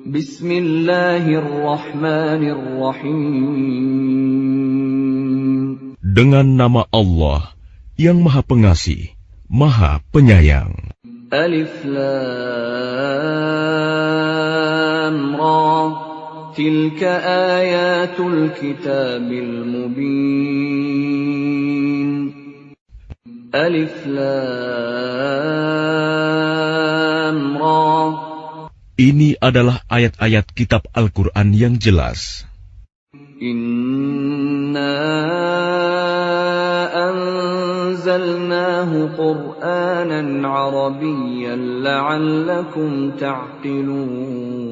Bismillahirrahmanirrahim. Dengan nama Allah yang Maha Pengasih, Maha Penyayang. Alif Lam Ra. Tilka ayatul kitabil mubin. Alif Lam Ra. Ini adalah ayat-ayat kitab Al-Quran yang jelas. Inna anzalnahu Qur'anan Arabiyyan la'allakum ta'qilun.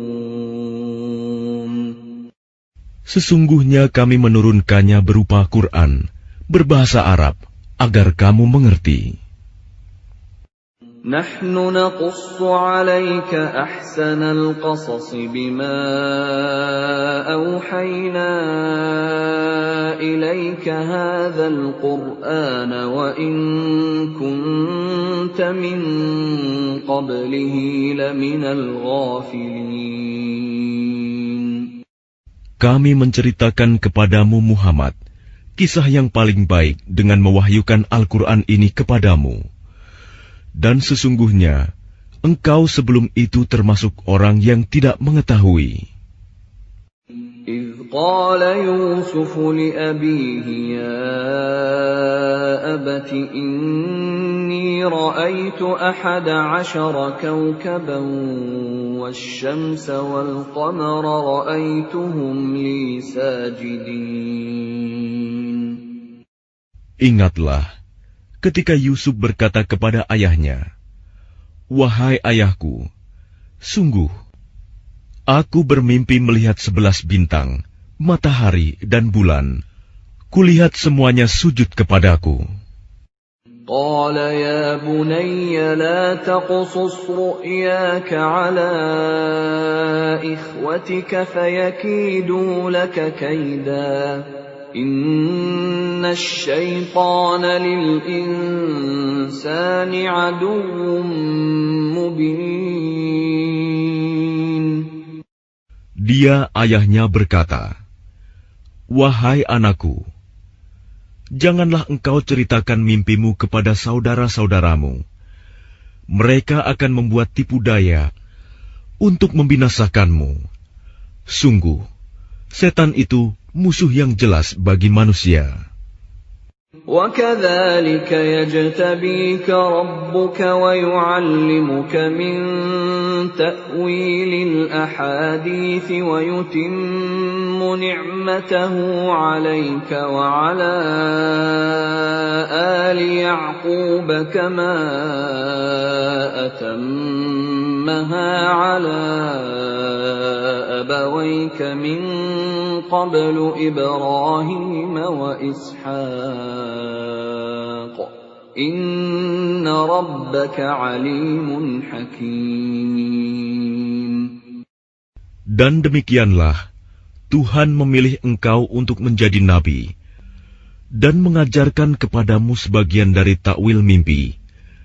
Sesungguhnya kami menurunkannya berupa Quran, berbahasa Arab, agar kamu mengerti. Nahnu naqussu 'alaika ahsanal qasas bima awhayna ilaika hadzal qur'ana wa in kunta min qablihi laminal ghafilin. Kami menceritakan kepadamu Muhammad kisah yang paling baik dengan mewahyukan Al-Quran ini kepadamu. Dan sesungguhnya, engkau sebelum itu termasuk orang yang tidak mengetahui. إِذْ قَالَ يُوسُفُ لِأَبِيهِ يَا أَبَتِ إِنِّي رَأَيْتُ 11 كَوْكَبًا وَالشَّمْسَ وَالْقَمَرَ رَأَيْتُهُمْ لِي سَاجِدِينَ. Ingatlah, ketika Yusuf berkata kepada ayahnya, "Wahai ayahku, sungguh, aku bermimpi melihat 11 bintang, matahari dan bulan. Kulihat semuanya sujud kepadaku." قال يا بني لا تقصص رؤياك على إخوتك فيكيدوا لك كيدا إن الشيطان للإنسان عدو مبين. Dia ayahnya berkata, "Wahai anakku, janganlah engkau ceritakan mimpimu kepada saudara-saudaramu. Mereka akan membuat tipu daya untuk membinasakanmu. Sungguh, setan itu musuh yang jelas bagi manusia." وَكَذَلِكَ يَجْتَبِيكَ رَبُّكَ وَيُعَلِّمُكَ مِن تَأْوِيلِ الْأَحَادِيثِ وَيُتِمُّ نِعْمَتَهُ عَلَيْكَ وَعَلَى آلِ يَعْقُوبَ كَمَا أَتَمَّهَا عَلَى أَبَوَيْكَ مِن قَبْلُ إِبْرَاهِيمَ وَإِسْحَاقَ إِنَّ رَبَّكَ عَلِيمٌ حَكِيمٌ. Dan demikianlah Tuhan memilih engkau untuk menjadi nabi dan mengajarkan kepadamu sebagian dari takwil mimpi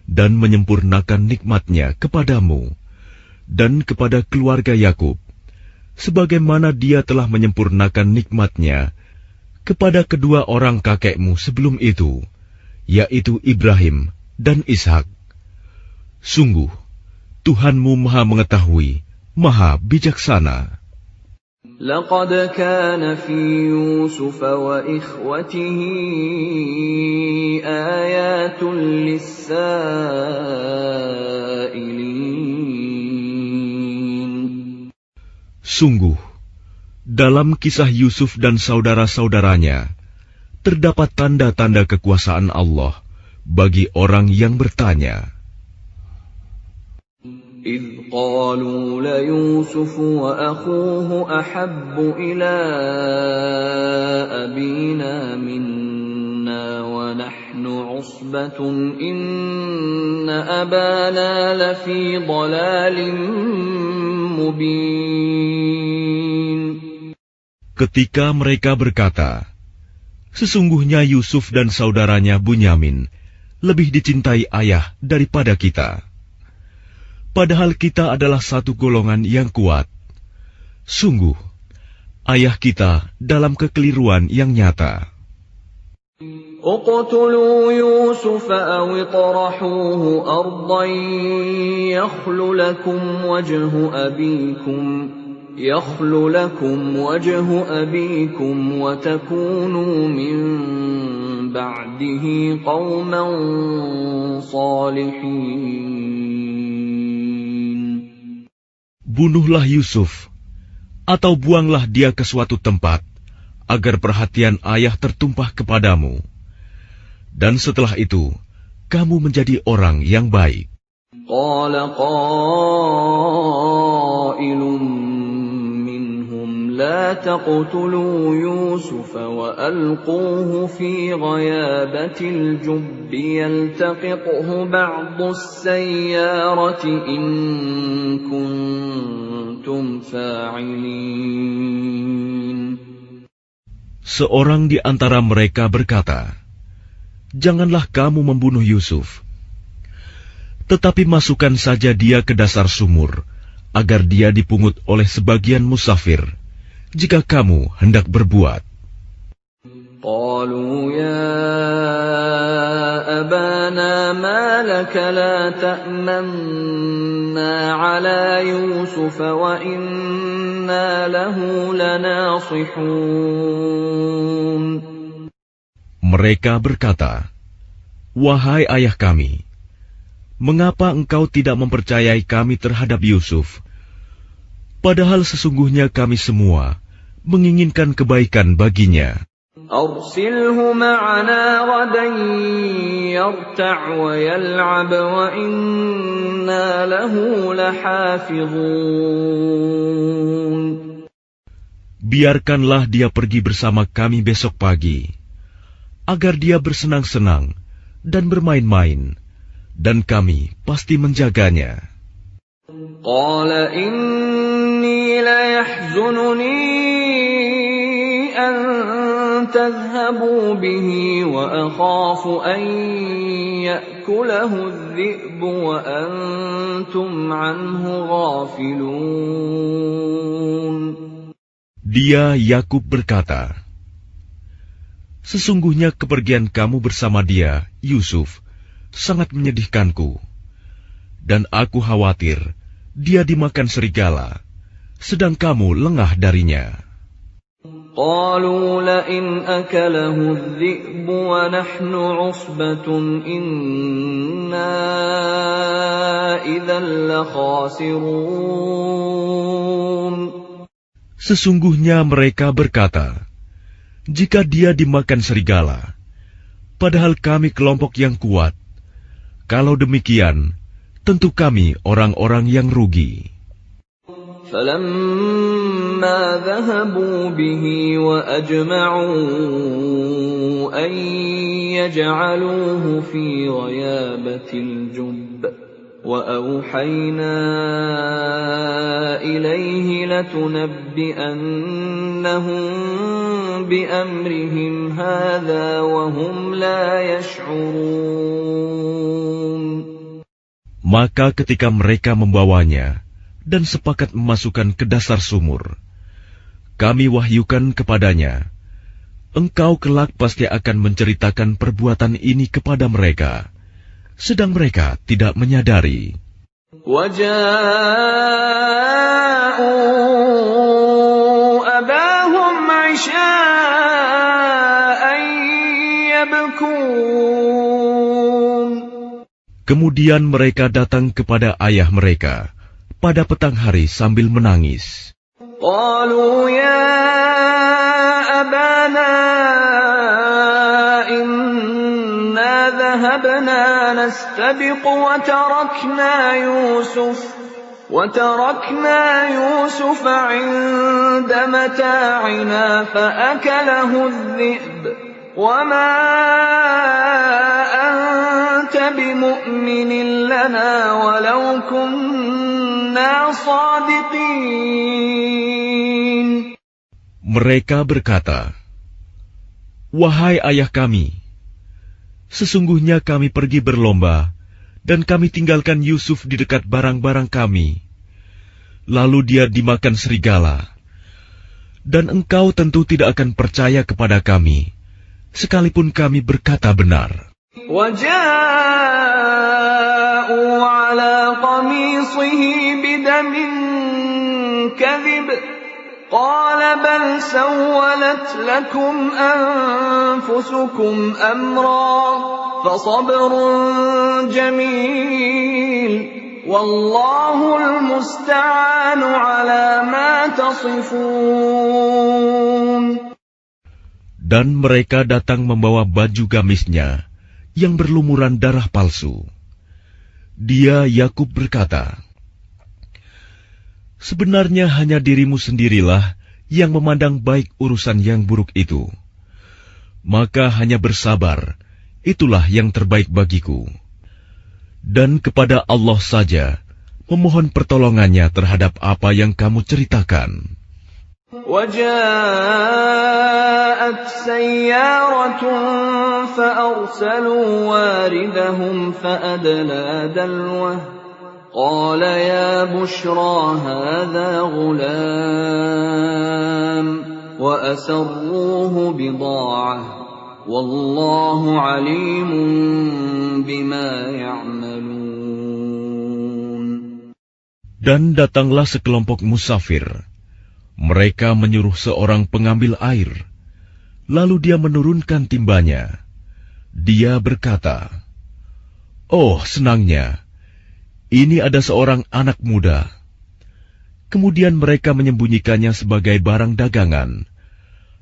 dan menyempurnakan nikmat-Nya kepadamu dan kepada keluarga Yakub, sebagaimana Dia telah menyempurnakan nikmat-Nya kepada kedua orang kakekmu sebelum itu, yaitu Ibrahim dan Ishak. Sungguh, Tuhanmu Maha Mengetahui, Maha Bijaksana. لقد كان في يوسف وإخوته آيات للسائلين. Sungguh, dalam kisah Yusuf dan saudara-saudaranya, terdapat tanda-tanda kekuasaan Allah bagi orang yang bertanya. إذ قالوا ليوسف وأخوه أحب إلى أبينا منا ونحن عصبة إن أبانا لفي ضلال مبين. Ketika mereka berkata, "Sesungguhnya Yusuf dan saudaranya Bunyamin lebih dicintai ayah daripada kita. Padahal kita adalah satu golongan yang kuat. Sungguh, ayah kita dalam kekeliruan yang nyata. اقتلوا يوسف أو اطرحوه أرضا يخل لكم وجه أبيكم وتكونوا من بعده قوما صالحين. Bunuhlah Yusuf, atau buanglah dia ke suatu tempat, agar perhatian ayah tertumpah kepadamu. Dan setelah itu, kamu menjadi orang yang baik. قال قائل منهم لا تقتلوا يوسف وألقوه في غيابة الجب يلتقطه بعض السيارة إن كنتم فاعلين. Seorang di antara mereka berkata, "Janganlah kamu membunuh Yusuf, tetapi masukkan saja dia ke dasar sumur, agar dia dipungut oleh sebagian musafir, jika kamu hendak berbuat." قالوا يا أبانا ما لك لا تأمنا على يوسف وإنا له لناصحون. Mereka berkata, "Wahai ayah kami, mengapa engkau tidak mempercayai kami terhadap Yusuf? Padahal sesungguhnya kami semua menginginkan kebaikan baginya. أرسله معنا غدا يرتع ويلعب وإنا له لحافظون. Biarkanlah dia pergi bersama kami besok pagi, agar dia bersenang-senang dan bermain-main, dan kami pasti menjaganya." قال إني ليحزنني أن تذهبوا به وأخاف أن يأكله الذئب وأنتم عنه غافلون. Dia Yakub berkata, "Sesungguhnya kepergian kamu bersama dia, Yusuf, sangat menyedihkanku, dan aku khawatir dia dimakan serigala, sedang kamu lengah darinya." قالوا لئن أكله الذئب ونحن عصبة إنا إذا لخاسرون. Sesungguhnya mereka berkata, "Jika dia dimakan serigala, padahal kami kelompok yang kuat, kalau demikian, tentu kami orang-orang yang rugi." فلما ذهبوا به وأجمعوا أن يجعلوه في غيابة الجب وأوحينا إليه لتنبئنهم بأمرهم هذا وهم لا يشعرون. Maka ketika mereka membawanya dan sepakat memasukkan ke dasar sumur, kami wahyukan kepadanya, "Engkau kelak pasti akan menceritakan perbuatan ini kepada mereka," sedang mereka tidak menyadari. وَجَاءُوا أَبَاهُمْ عِشَاءً يَبْكُونَ. Kemudian mereka datang kepada ayah mereka pada petang hari sambil menangis. قالوا يا أبانا إنا ذهبنا نستبق وتركنا يوسف عند متاعنا فأكله الذئب وما أنت بمؤمن لنا ولو كنا صادقين. Mereka berkata, "Wahai ayah kami, sesungguhnya kami pergi berlomba dan kami tinggalkan Yusuf di dekat barang-barang kami. Lalu dia dimakan serigala, Dan engkau tentu tidak akan percaya kepada kami, sekalipun kami berkata benar. وَجَاءُوا عَلَى قَمِيصِهِ بِدَمٍ كَذِبٍ قَالَ بَلْ سَوَّلَتْ لَكُمْ أَنفُسُكُمْ أَمْرًا فَصَبْرٌ جَمِيلٌ وَاللَّهُ الْمُسْتَعَانُ عَلَى مَا تَصِفُونَ. Dan mereka datang membawa baju gamisnya yang berlumuran darah palsu. Dia, Yakub, berkata, sebenarnya hanya dirimu sendirilah yang memandang baik urusan yang buruk itu. Maka hanya bersabar, itulah yang terbaik bagiku. Dan kepada Allah saja memohon pertolongannya terhadap apa yang kamu ceritakan. وَجَاءَتْ سَيَّارَةٌ فَأَرْسَلُوا وَارِدَهُمْ فَأَدْلَىٰ دَلْوَهُ قَالَ يَا بُشْرَىٰ هَٰذَا غُلَامٌ وَأَسَرُّوهُ بِضَاعَةً وَاللَّهُ عَلِيمٌ بِمَا يَعْمَلُونَ. Dan datanglah sekelompok musafir. Mereka menyuruh seorang pengambil air, lalu dia menurunkan timbanya. Dia berkata, oh senangnya, ini ada seorang anak muda. Kemudian mereka menyembunyikannya sebagai barang dagangan,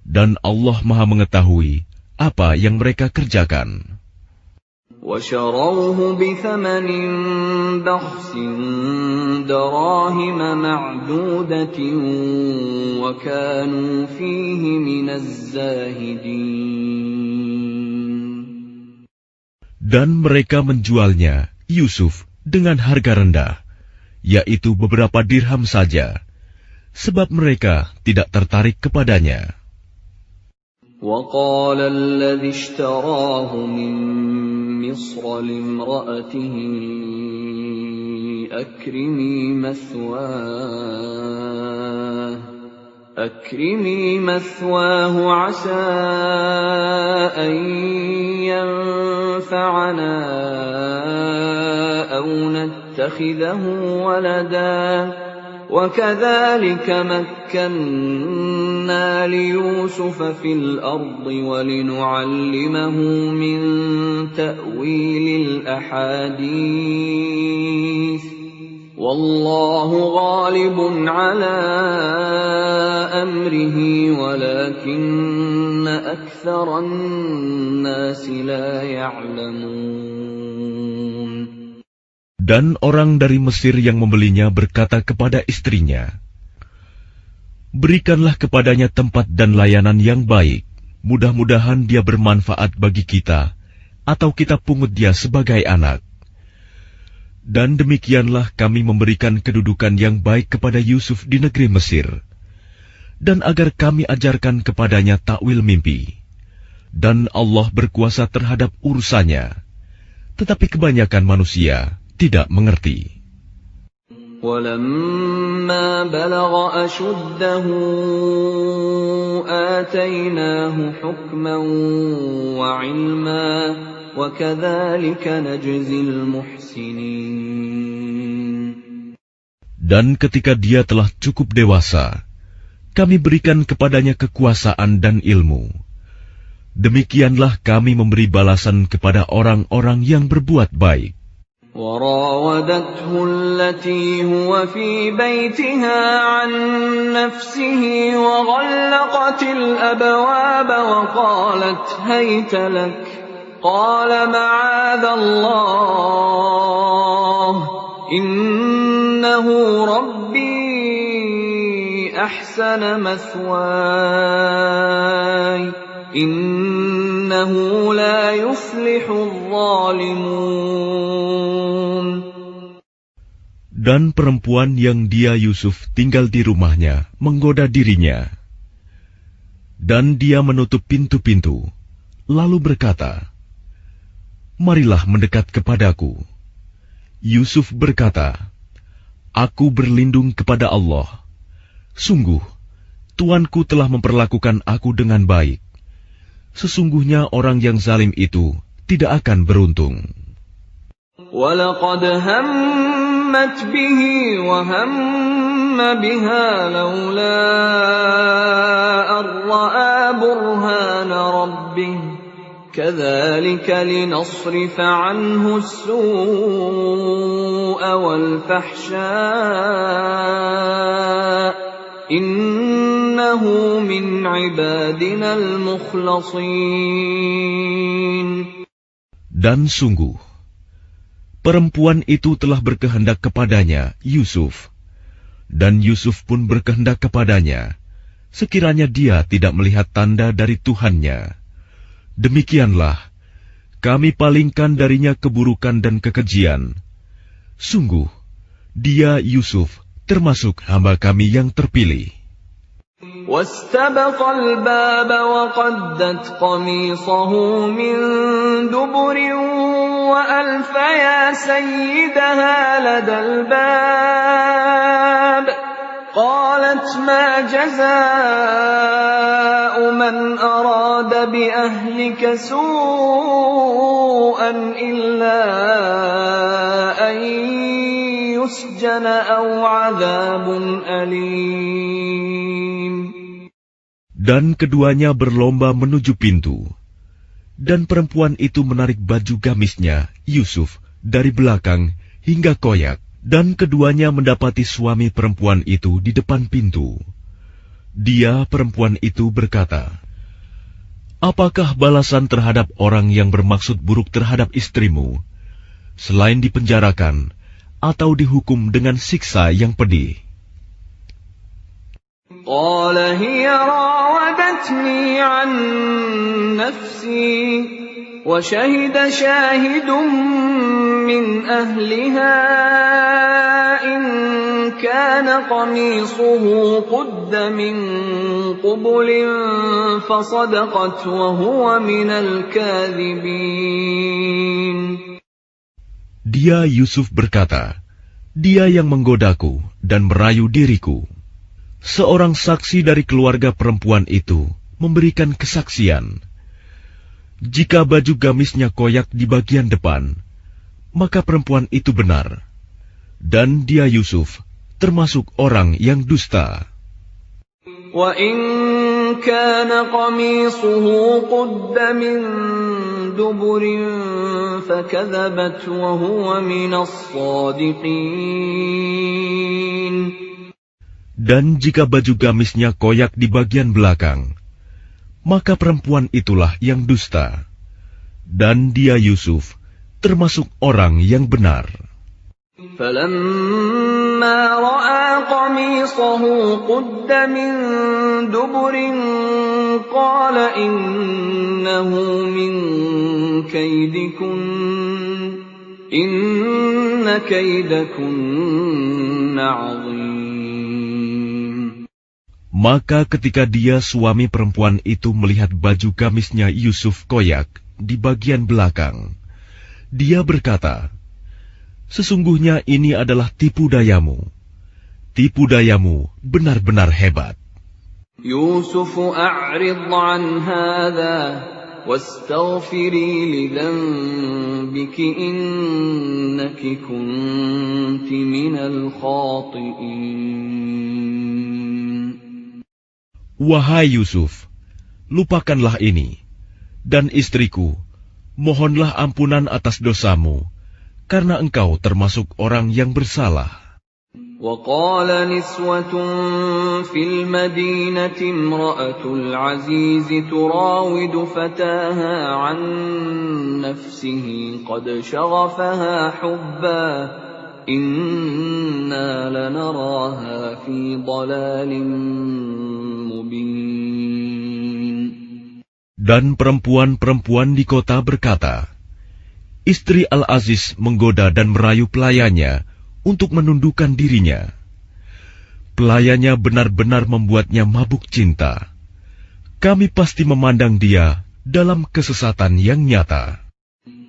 dan Allah Maha mengetahui apa yang mereka kerjakan. وَشَرَوْهُ بِثَمَنٍ بَخْسٍ دَرَاهِمَ مَعْدُودَةٍ وَكَانُوا فِيهِ مِنَ الزَّاهِدِينَ. Dan mereka menjualnya, Yusuf, dengan harga rendah, yaitu beberapa dirham saja, sebab mereka tidak tertarik kepadanya. وَقَالَ الَّذِي اشْتَرَاهُ مِن مِّصْرَ لِامْرَأَتِهِ أَكْرِمِي مَثْوَاهُ عَسَىٰ أَن يَنفَعَنَا أَوْ نَتَّخِذَهُ وَلَدًا وَكَذَلِكَ مَكَّنَّا لِيُوسُفَ فِي الْأَرْضِ وَلِنُعَلِّمَهُ مِن تَأْوِيلِ الْأَحَادِيثِ وَاللَّهُ غَالِبٌ عَلَىٰ أَمْرِهِ وَلَكِنَّ أَكْثَرَ النَّاسِ لَا يَعْلَمُونَ. Dan orang dari Mesir yang membelinya berkata kepada istrinya, berikanlah kepadanya tempat dan layanan yang baik, mudah-mudahan dia bermanfaat bagi kita, atau kita pungut dia sebagai anak. Dan demikianlah kami memberikan kedudukan yang baik kepada Yusuf di negeri Mesir, dan agar kami ajarkan kepadanya takwil mimpi. Dan Allah berkuasa terhadap urusannya, tetapi kebanyakan manusia tidak mengerti. وَلَمَّا بَلَغَ أَشُدَّهُ آتَيْنَاهُ حُكْمًا وَعِلْمًا وَكَذَلِكَ نَجْزِي الْمُحْسِنِينَ. Dan ketika dia telah cukup dewasa, kami berikan kepadanya kekuasaan dan ilmu. Demikianlah kami memberi balasan kepada orang-orang yang berbuat baik. وراودته التي هو في بيتها عن نفسه وغلقت الأبواب وقالت هيت لك قال معاذ الله إنه ربي أحسن مثواي إنه لا يفلح الظالمون. Dan perempuan yang dia Yusuf tinggal di rumahnya menggoda dirinya. Dan dia menutup pintu-pintu, lalu berkata, marilah mendekat kepadaku. Yusuf berkata, aku berlindung kepada Allah. Sungguh, Tuanku telah memperlakukan aku dengan baik. Sesungguhnya orang yang zalim itu tidak akan beruntung. وَلَقَدْ هَمَّتْ بِهِ وَهَمَّ بِهَا لَوْلَا أَن رَّأَىٰ بُرْهَانَ رَبِّهِ كَذَٰلِكَ لِنَصْرِفَ عَنْهُ السُّوءَ وَالْفَحْشَاءَ إِنَّهُ مِنْ عِبَادِنَا الْمُخْلَصِينَ. Dan sungguh, perempuan itu telah berkehendak kepadanya, Yusuf. Dan Yusuf pun berkehendak kepadanya, sekiranya dia tidak melihat tanda dari Tuhannya. Demikianlah, kami palingkan darinya keburukan dan kekejian. Sungguh, dia Yusuf termasuk hamba kami yang terpilih. واستبق الباب وقدت قميصه من دبر وألف يا سيدها لدى الباب قالت ما جزاء من أراد بأهلك سوءا إلا أن يسجن أو عذاب أليم. Dan keduanya berlomba menuju pintu. Dan perempuan itu menarik baju gamisnya, Yusuf, dari belakang hingga koyak. Dan keduanya mendapati suami perempuan itu di depan pintu. Dia, perempuan itu, berkata, "Apakah balasan terhadap orang yang bermaksud buruk terhadap istrimu, selain dipenjarakan atau dihukum dengan siksa yang pedih?" قال هي راودتني عن نفسي وشهد شاهد من أهلها إن كان قميصه قد من قبل فصدقت وهو من الكاذبين. Dia Yusuf berkata, "Dia yang menggodaku dan merayu diriku." Seorang saksi dari keluarga perempuan itu memberikan kesaksian. Jika baju gamisnya koyak di bagian depan, maka perempuan itu benar. Dan dia Yusuf termasuk orang yang dusta. وَإِنْ كَانَ قَمِيصُهُ قُدَّ مِنْ دُبُرٍ فَكَذَبَتْ وَهُوَ مِنَ الصَّادِقِينَ. Dan jika baju gamisnya koyak di bagian belakang, maka perempuan itulah yang dusta. Dan dia Yusuf termasuk orang yang benar. فَلَمَّا رَأَىٰ قَمِيصَهُ قُدَّ مِن دُبُرٍ قَالَ إِنَّهُ مِن كَيْدِكُنَّ إِنَّ كَيْدَكُنَّ عَظِيمٌ. Maka ketika dia suami perempuan itu melihat baju gamisnya Yusuf koyak di bagian belakang, dia berkata, "Sesungguhnya ini adalah tipu dayamu. Tipu dayamu benar-benar hebat." Yusuf a'rid 'an hadha wastaghfiri li dhanbiki innaki kunti minal khati'in. Wahai Yusuf, lupakanlah ini, dan istriku, mohonlah ampunan atas dosamu, karena engkau termasuk orang yang bersalah. وَقَالَ نِسْوَةٌ فِي الْمَدِينَةِ امْرَأَتُ الْعَزِيزِ تُرَاوِدُ فَتَاهَا عَنْ نَفْسِهِ قَدْ شَغَفَهَا حُبًّا إِنَّا لَنَرَاهَا فِي ضَلَالٍ مُبِينٍ. Dan perempuan-perempuan di kota berkata, "Istri Al-Aziz menggoda dan merayu pelayannya untuk menundukkan dirinya. Pelayannya benar-benar membuatnya mabuk cinta. Kami pasti memandang dia dalam kesesatan yang nyata."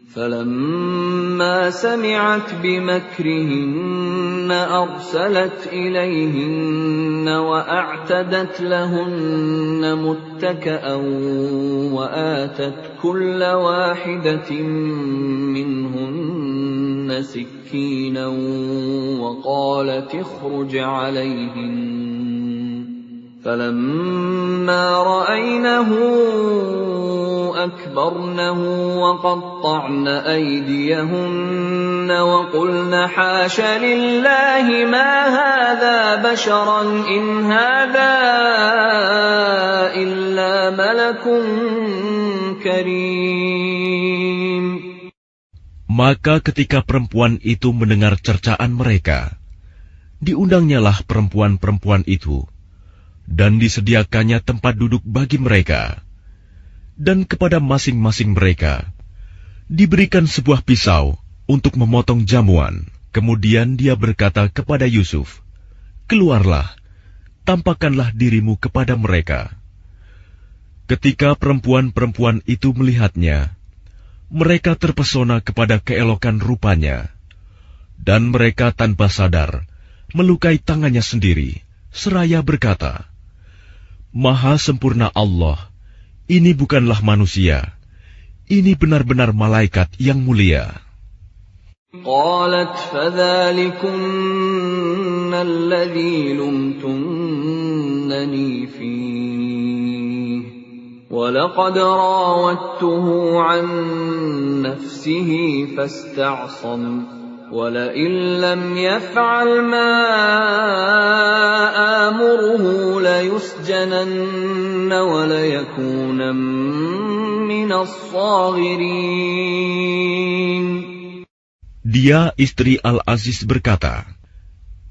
فلما سمعت بمكرهن أرسلت إليهن وأعتدت لهن متكأ وآتت كل واحدة منهن سكينا وقالت اخرج عليهن فلما رأينه أكبرنه وقطعن أيديهن وقلن حاش لله ما هذا بشرا إن هذا إلا ملك كريم. Maka ketika perempuan itu mendengar cercaan mereka, diundangnyalah perempuan-perempuan itu, dan disediakannya tempat duduk bagi mereka. Dan kepada masing-masing mereka diberikan sebuah pisau untuk memotong jamuan. Kemudian dia berkata kepada Yusuf, "Keluarlah, tampakkanlah dirimu kepada mereka." Ketika perempuan-perempuan itu melihatnya, mereka terpesona kepada keelokan rupanya, dan mereka tanpa sadar melukai tangannya sendiri, seraya berkata, "Maha sempurna Allah, ini bukanlah manusia, ini benar-benar malaikat yang mulia." قالت فذلكن الذي لمتنني فيه ولقد راودته عن نفسه فاستعصم ولئن لم يفعل ما آمره ليسجنن وليكونا من الصاغرين. Dia, istri Al-Aziz, berkata,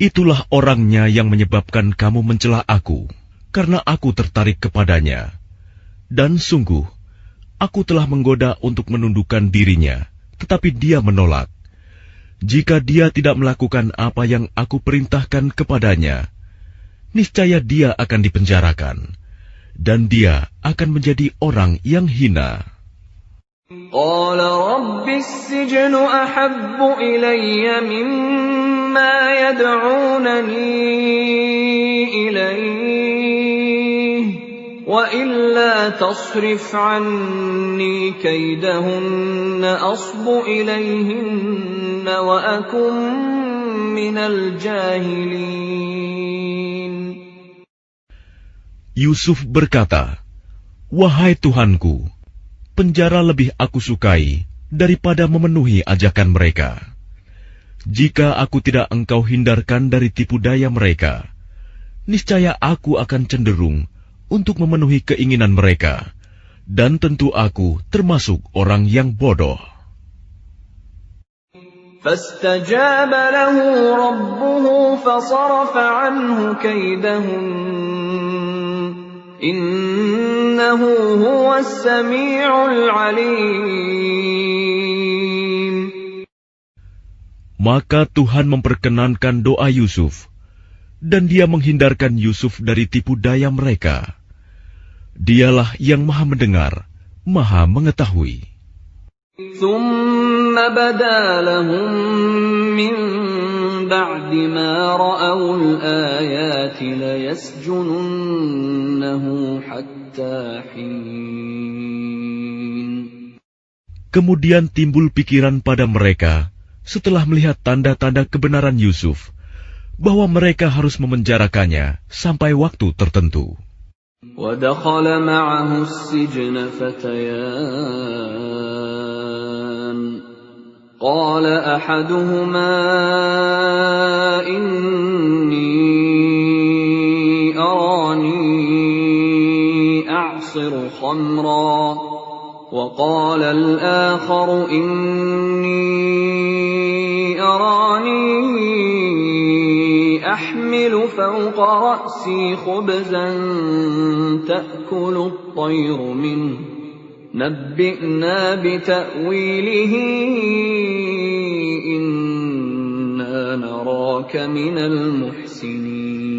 "Itulah orangnya yang menyebabkan kamu mencela aku, karena aku tertarik kepadanya. Dan sungguh, aku telah menggoda untuk menundukkan dirinya, tetapi dia menolak. Jika dia tidak melakukan apa yang aku perintahkan kepadanya, niscaya dia akan dipenjarakan, dan dia akan menjadi orang yang hina." قال رب السجن أحب إلي مما يدعونني إليه وإلا تصرف عني كيدهن أصب إليهن وأكن من الجاهلين. Yusuf berkata, "Wahai Tuhanku, penjara lebih aku sukai daripada memenuhi ajakan mereka. Jika aku tidak engkau hindarkan dari tipu daya mereka, niscaya aku akan cenderung untuk memenuhi keinginan mereka, dan tentu aku termasuk orang yang bodoh." فاستجاب له ربه فصرف عنه كيدهن إنه هو السميع العليم. Maka Tuhan memperkenankan doa Yusuf, dan dia menghindarkan Yusuf dari tipu daya mereka. Dialah yang Maha Mendengar, Maha Mengetahui. ثم بدا لهم من بعد ما رأوا الآيات ليسجننه حتى حين. Kemudian timbul pikiran pada mereka setelah melihat tanda-tanda kebenaran Yusuf, bahwa mereka harus memenjarakannya sampai waktu tertentu. وَدَخَلَ مَعَهُ السِّجْنَ فَتَيَانِ قَالَ أَحَدُهُمَا إِنِّي أَرَانِي أَعْصِرُ خَمْرًا وَقَالَ الْآخَرُ إِنِّي أَرَانِي أحمل فوق رأسي خبزا تأكل الطير منه نبئنا بتأويله إنا نراك من المحسنين.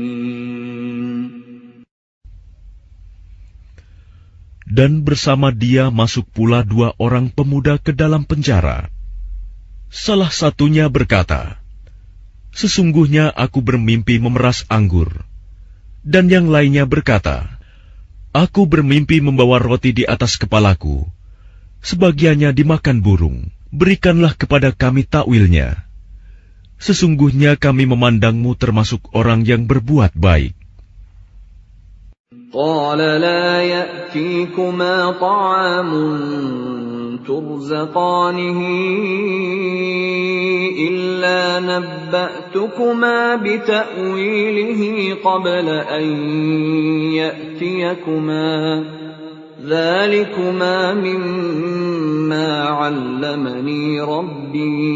Dan bersama dia masuk pula 2 orang pemuda ke dalam penjara. Salah satunya berkata, "Sesungguhnya aku bermimpi memeras anggur." Dan yang lainnya berkata, "Aku bermimpi membawa roti di atas kepalaku. Sebagiannya dimakan burung. Berikanlah kepada kami takwilnya. Sesungguhnya kami memandangmu termasuk orang yang berbuat baik." قال لا يأتيكما طعام ترزقانه إلا نبأتكما بتأويله قبل أن يأتيكما ذلكما مما علمني ربي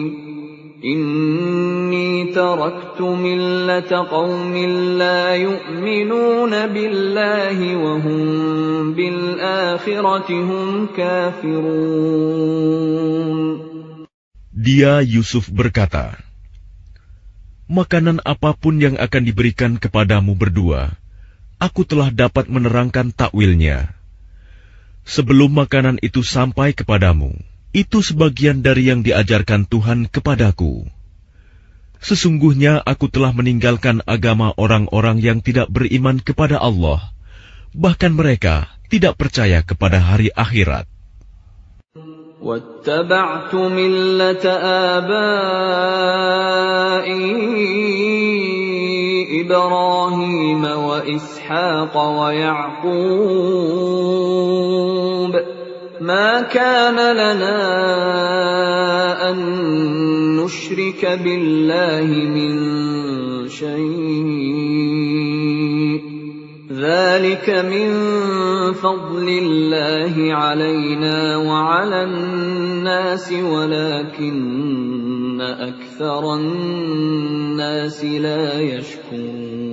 إني تركت ملة قوم لا يؤمنون بالله وهم بالآخرة هم كافرون. Dia Yusuf berkata, "Makanan apapun yang akan diberikan kepadamu berdua, aku telah dapat menerangkan takwilnya. Sebelum makanan itu sampai kepadamu, itu sebagian dari yang diajarkan Tuhan kepadaku. Sesungguhnya aku telah meninggalkan agama orang-orang yang tidak beriman kepada Allah, bahkan mereka tidak percaya kepada hari akhirat. وَاتَّبَعْتُ مِلَّةَ آبَائِي إِبْرَاهِيمَ وَإِسْحَاقَ وَيَعْقُوبَ مَا كَانَ لَنَا أَن نُّشْرِكَ بِاللَّهِ مِن شَيْءٍ ذَلِكَ مِن فَضْلِ اللَّهِ عَلَيْنَا وَعَلَى النَّاسِ وَلَكِنَّ أَكْثَرَ النَّاسِ لَا يَشْكُرُونَ.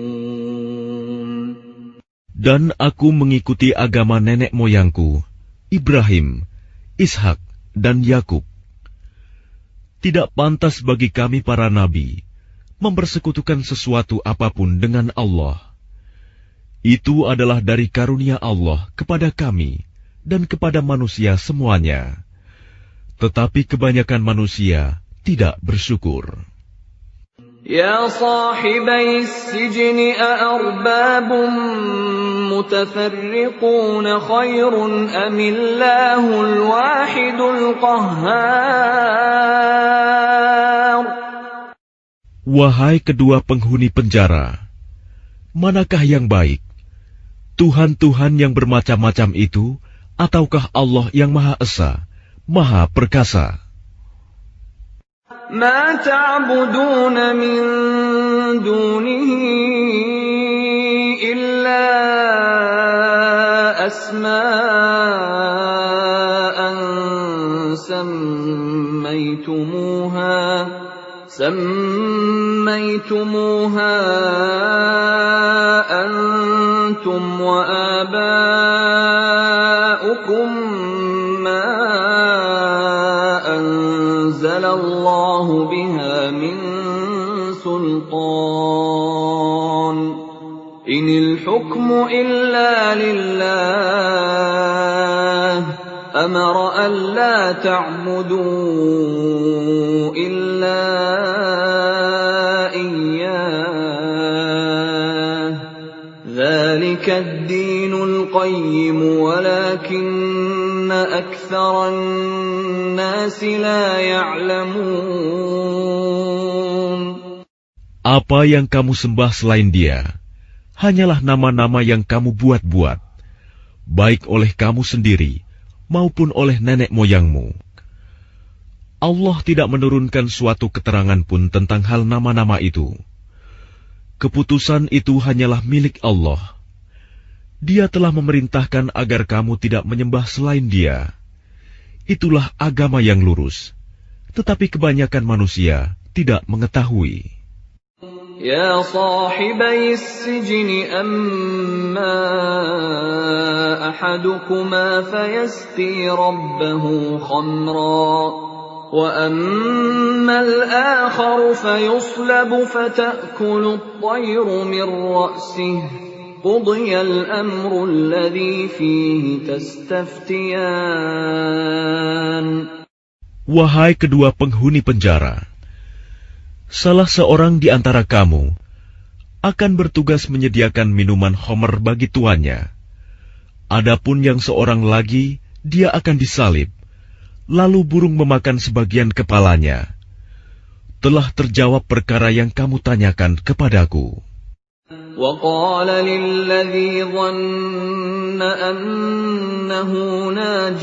Dan aku mengikuti agama nenek moyangku, Ibrahim, Ishak, dan Yakub. Tidak pantas bagi kami para nabi mempersekutukan sesuatu apapun dengan Allah. Itu adalah dari karunia Allah kepada kami dan kepada manusia semuanya. Tetapi kebanyakan manusia tidak bersyukur. Ya sahibai sijni a'arbabun mutafarriqun khairun amillahul wahidul qahhar. Wahai kedua penghuni penjara, manakah yang baik? Tuhan-Tuhan yang bermacam-macam itu, ataukah Allah yang Maha Esa, Maha Perkasa? Ma ta'buduna min dunihi illa asma'an سميتموها أنتم وآباؤكم ما أنزل الله بها من سلطان إن الحكم إلا لله أمر ألا تعبدوا إلا إياه ذلك الدين القيم ولكن أكثر الناس لا يعلمون. Apa yang kamu sembah selain Dia hanyalah nama-nama yang kamu buat-buat, baik oleh kamu sendiri maupun oleh nenek moyangmu. Allah tidak menurunkan suatu keterangan pun tentang hal nama-nama itu. Keputusan itu hanyalah milik Allah. Dia telah memerintahkan agar kamu tidak menyembah selain Dia. Itulah agama yang lurus. Tetapi kebanyakan manusia tidak mengetahui. Ya sahibai sijni amma ahadukuma fayasqi rabbahu khamra wa amma al-akhar fayuslab fatakulu at-tayru min ra'sihi قُضِيَ الْأَمْرُ الَّذِي فِيهِ تَسْتَفْتِيَانِ. Wahai kedua penghuni penjara, salah seorang di antara kamu akan bertugas menyediakan minuman khamr bagi tuannya. Adapun yang seorang lagi, dia akan disalib, lalu burung memakan sebagian kepalanya. Telah terjawab perkara yang kamu tanyakan kepadaku. وَقَالَ لِلَّذِي ظَنَّ أَنَّهُ نَاجٍ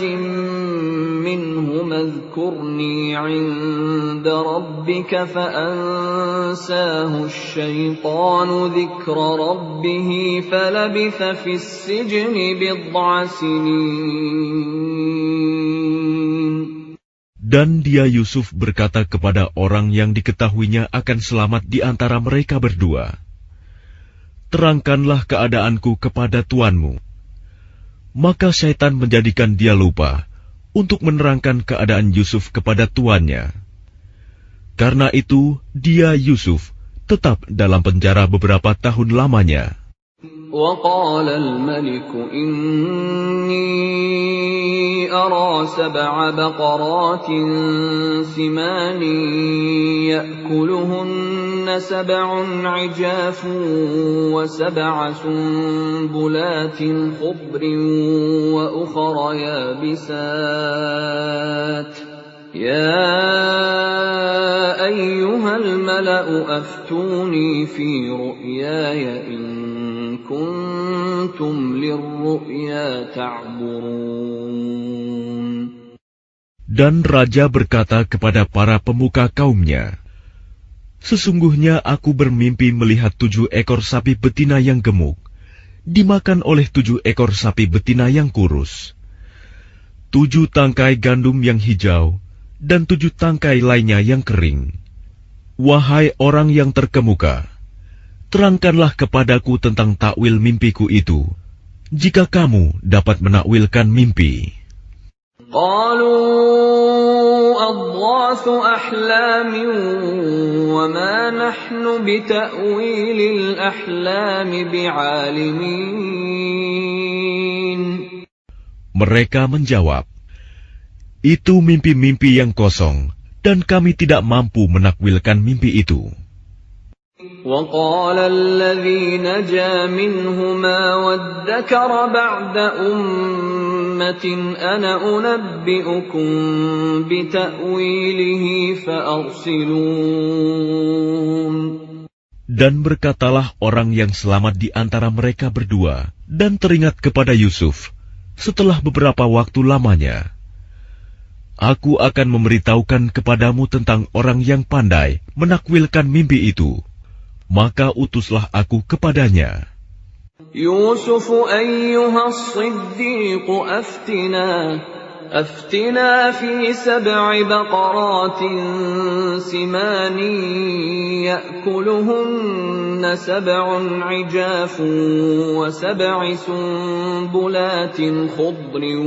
مِّنْهُمَ اذْكُرْنِي عِندَ رَبِّكَ فَأَنسَاهُ الشَّيْطَانُ ذِكْرَ رَبِّهِ فَلَبِثَ فِي السِّجْنِ بِضْعَ سِنِينَ. Dan dia Yusuf berkata kepada orang yang diketahuinya akan selamat di antara mereka berdua, terangkanlah keadaanku kepada tuanmu. Maka syaitan menjadikan dia lupa untuk menerangkan keadaan Yusuf kepada tuannya. Karena itu, dia Yusuf tetap dalam penjara beberapa tahun lamanya. وَقَالَ الْمَلِكُ إِنِّي أَرَى 7 بَقَرَاتٍ سِمَانٍ يَأْكُلُهُنَّ 7 عِجَافٌ و7 سُنبُلَاتٍ خُضْرٍ وَأُخَرَ يَابِسَاتٍ يَا أَيُّهَا الْمَلَأُ أَفْتُونِي فِي رُؤْيَايَ إِن كُنتُمْ لِلرُّؤْيَا تَعْبُرُونَ. Dan raja berkata kepada para pemuka kaumnya, sesungguhnya aku bermimpi melihat 7 ekor sapi betina yang gemuk dimakan oleh 7 ekor sapi betina yang kurus, 7 tangkai gandum yang hijau, dan 7 tangkai lainnya yang kering. Wahai orang yang terkemuka, terangkanlah kepadaku tentang takwil mimpiku itu, jika kamu dapat menakwilkan mimpi. قالوا أضغاث أحلام وما نحن بتأويل الأحلام بعالمين. Mereka menjawab, itu mimpi-mimpi yang kosong, dan kami tidak mampu menakwilkan mimpi itu. وقال الذي نجا منهما وادكر بعد أمة أنا أنبئكم بتأويله فأرسلون. Dan berkatalah orang yang selamat di antara mereka berdua dan teringat kepada Yusuf setelah beberapa waktu lamanya, aku akan memberitahukan kepadamu tentang orang yang pandai menakwilkan mimpi itu. Maka utuslah aku kepadanya. Yusuf ayyuha as-siddiq aftina fi 7 baqaratin simanin ya'kuluhunna 7 'ijafun wa 7 sunbulatin khudrin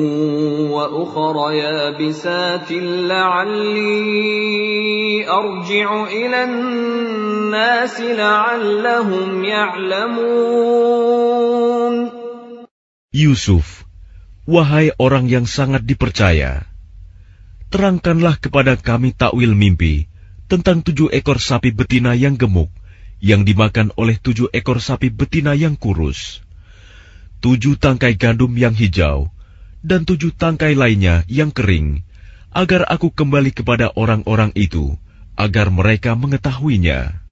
wa ukhra yabisatin la'alli arji'u ila an-nas la'allahum ya'lamun. Yusuf, wahai orang yang sangat dipercaya, terangkanlah kepada kami takwil mimpi tentang 7 ekor sapi betina yang gemuk, yang dimakan oleh 7 ekor sapi betina yang kurus, 7 tangkai gandum yang hijau, dan 7 tangkai lainnya yang kering, agar aku kembali kepada orang-orang itu, agar mereka mengetahuinya.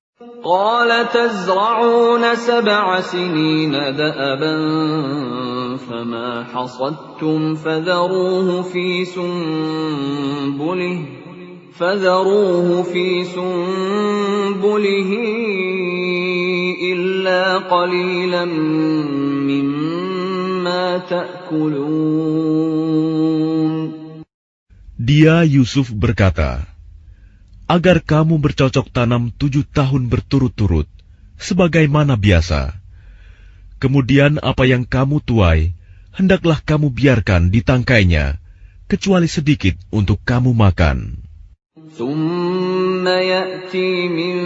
قال تزرعون 7 سنين دأبا فما حصدتم فذروه في سنبله إلا قليلا مما تأكلون. Dia Yusuf berkata, agar kamu bercocok tanam 7 tahun berturut-turut, sebagaimana biasa. Kemudian apa yang kamu tuai, hendaklah kamu biarkan di tangkainya, kecuali sedikit untuk kamu makan. ثم يأتي من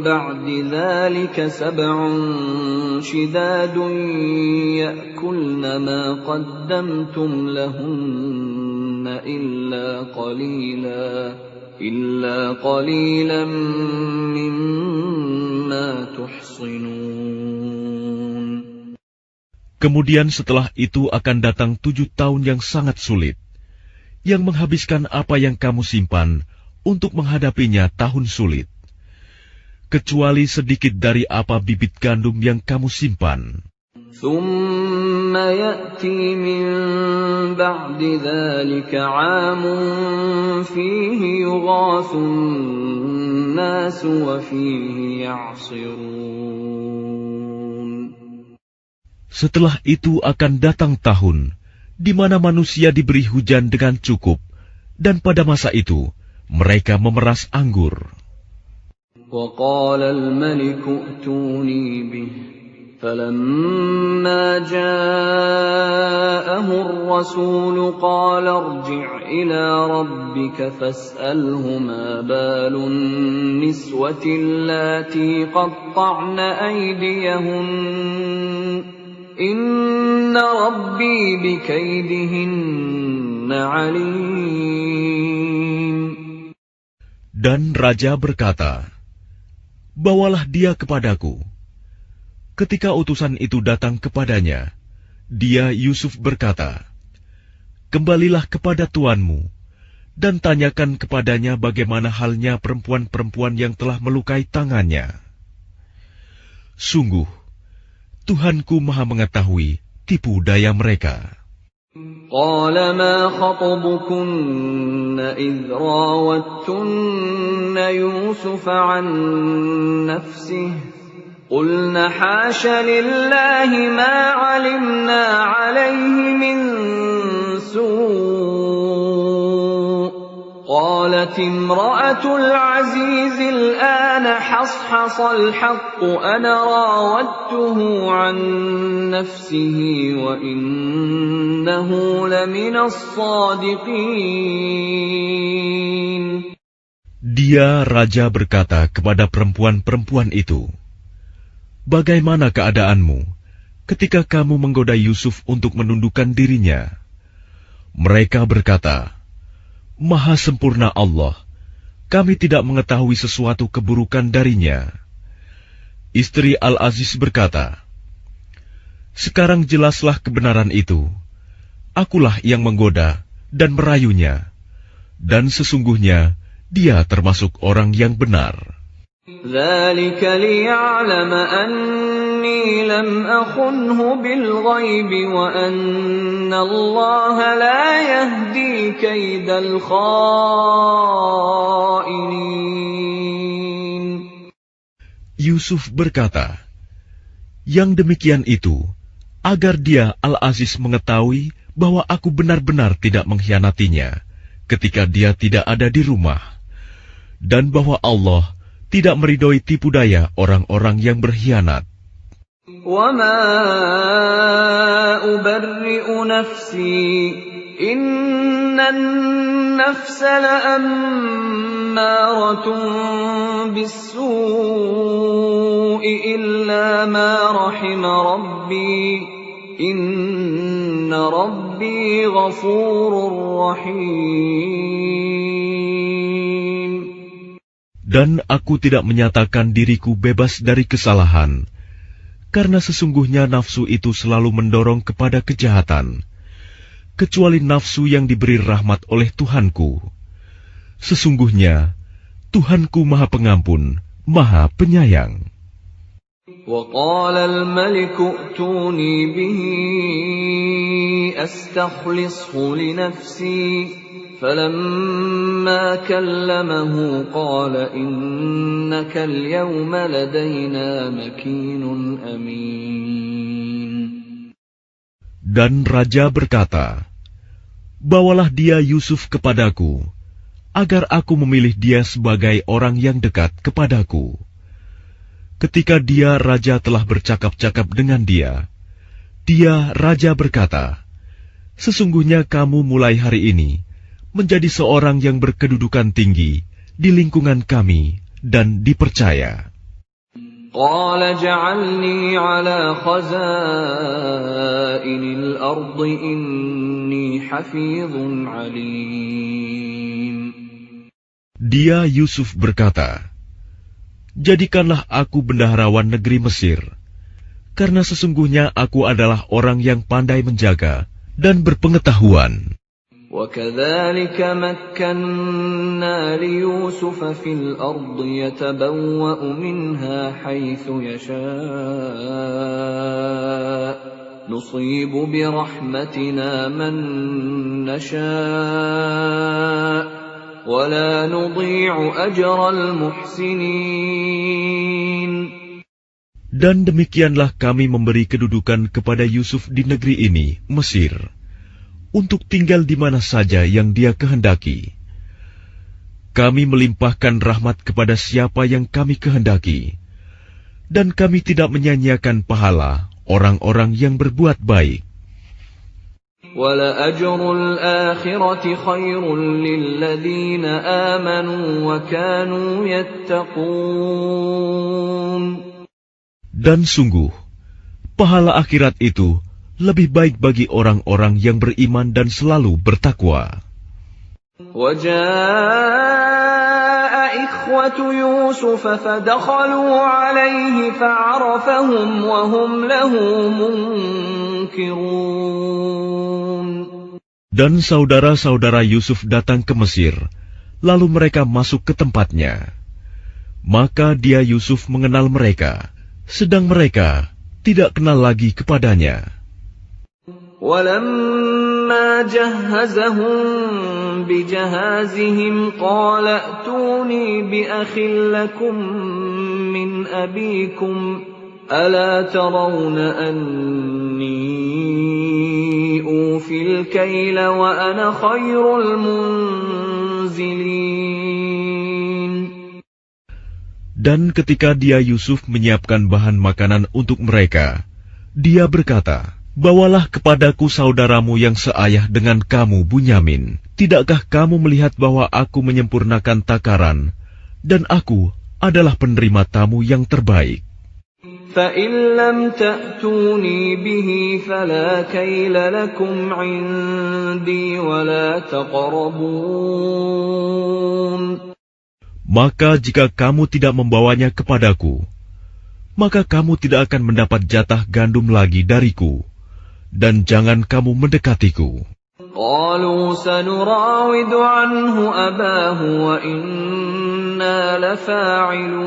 بعد ذلك 7 شداد يأكلن ما قدمتم لهن إلا قليلا مما تحصنون. Kemudian setelah itu akan datang 7 tahun yang sangat sulit, yang menghabiskan apa yang kamu simpan untuk menghadapinya tahun sulit, kecuali sedikit dari apa bibit gandum yang kamu simpan. ثم يأتي من بعد ذلك عام فيه يغاث الناس وفيه يعصرون. Setelah itu akan datang tahun di mana manusia diberi hujan dengan cukup, dan pada masa itu mereka memeras anggur. وقال الملك ائتوني به فلما جاءه الرسول قال ارجع إلى ربك فاسأله ما بال النسوة اللاتي قطعن أيديهن إن ربي بكيدهن عليم. Dan raja berkata, "Bawalah dia kepadaku." Ketika utusan itu datang kepadanya, dia Yusuf berkata, "Kembalilah kepada tuanmu dan tanyakan kepadanya bagaimana halnya perempuan-perempuan yang telah melukai tangannya. Sungguh, Tuhanku Maha mengetahui tipu daya mereka." قال ما خطبكن إذ راوتن يوسف عن نفسه قلن حاش لله ما علمنا عليه من سوء قالت امرأة العزيز الآن حصحص الحق أنا راودته عن نفسه وإنه لمن الصادقين. Dia raja berkata kepada perempuan-perempuan itu, "Bagaimana keadaanmu ketika kamu menggoda Yusuf untuk menundukkan dirinya?" Mereka berkata, "Maha sempurna Allah, kami tidak mengetahui sesuatu keburukan darinya." Istri Al-Aziz berkata, "Sekarang jelaslah kebenaran itu. Akulah yang menggoda dan merayunya, dan sesungguhnya dia termasuk orang yang benar." ذلك ليعلم أني لم أخنه بالغيب وأن الله لا يهدي كيد الخائنين. Yusuf berkata, "Yang demikian itu agar dia Al-Aziz mengetahui bahwa aku benar-benar tidak mengkhianatinya ketika dia tidak ada di rumah, dan bahwa Allah tidak meridhoi tipu daya orang-orang yang berkhianat." وَمَا أُبَرِّئُ نَفْسِي إِنَّ النَّفْسَ لَأَمَّارَةٌ بِالسُّوءِ إِلَّا مَا رَحِمَ رَبِّي إِنَّ رَبِّي غَفُورٌ رَّحِيمٌ. Dan aku tidak menyatakan diriku bebas dari kesalahan, karena sesungguhnya nafsu itu selalu mendorong kepada kejahatan, kecuali nafsu yang diberi rahmat oleh Tuhanku. Sesungguhnya Tuhanku Maha Pengampun, Maha Penyayang. وَقَالَ الْمَلِكُ ائْتُونِي بِهِ أَسْتَخْلِصْهُ لِنَفْسِي فَلَمَّا كَلَّمَهُ قَالَ إِنَّكَ الْيَوْمَ لَدَيْنَا مَكِينٌ أَمِينٌ. Dan raja berkata, "Bawalah dia Yusuf kepadaku, agar aku memilih dia sebagai orang yang dekat kepadaku." Ketika dia raja telah bercakap-cakap dengan dia raja berkata, "Sesungguhnya kamu mulai hari ini menjadi seorang yang berkedudukan tinggi di lingkungan kami dan dipercaya. قال اجعلني على خزائن الأرض إني حفيظ عليم. Dia Yusuf berkata, jadikanlah aku bendaharawan negeri Mesir, karena sesungguhnya aku adalah orang yang pandai menjaga dan berpengetahuan. وَكَذَلِكَ مَكَّنَّا لِيُوسُفَ فِي الْأَرْضِ يَتَبَوَّأُ مِنْهَا حَيْثُ يَشَاءُ نُصِيبُ بِرَحْمَتِنَا مَن نَّشَاءُ وَلَا نُضِيعُ أَجْرَ الْمُحْسِنِينَ. Dan demikianlah kami memberi kedudukan kepada Yusuf di negeri ini, Mesir, untuk tinggal di mana saja yang dia kehendaki. Kami melimpahkan rahmat kepada siapa yang kami kehendaki, dan kami tidak menyanyiakan pahala orang-orang yang berbuat baik. وَلَأَجْرُ الْآخِرَةِ خَيْرٌ لِّلَّذِينَ آمَنُوا وَكَانُوا يَتَّقُونَ. Dan sungguh, pahala akhirat itu lebih baik bagi orang-orang yang beriman dan selalu bertakwa. وَجَاءَ إِخْوَةُ يُوسُفَ فَدَخَلُوا عَلَيْهِ فَعَرَفَهُمْ وَهُمْ لَهُ مُنكِرُونَ. Dan saudara-saudara Yusuf datang ke Mesir, lalu mereka masuk ke tempatnya. Maka dia Yusuf mengenal mereka, sedang mereka tidak kenal lagi kepadanya. وَلَمَّا جَهَّزَهُم بِجَهَازِهِمْ قَالَ ائْتُونِي بِأَخٍ لَّكُم مِّنْ أَبِيكُمْ أَلَا تَرَوْنَ أَنِّي أُوفِي الْكَيْلَ وَأَنَا خَيْرُ الْمُنزِلِينَ. Dan ketika dia Yusuf menyiapkan bahan makanan untuk mereka, dia berkata, bawalah kepadaku saudaramu yang seayah dengan kamu, Bunyamin. Tidakkah kamu melihat bahwa aku menyempurnakan takaran, dan aku adalah penerima tamu yang terbaik? فَإِن لَّمْ تَأْتُونِي بِهِ فَلَا كَيْلَ لَكُمْ عِندِي وَلَا تَقْرَبُونَ. Maka jika kamu tidak membawanya kepadaku, maka kamu tidak akan mendapat jatah gandum lagi dariku, dan jangan kamu mendekatiku. قَالُوا سَنُرَاوِدُ عَنْهُ أَبَاهُ وَإِنَّا لَفَاعِلُونَ.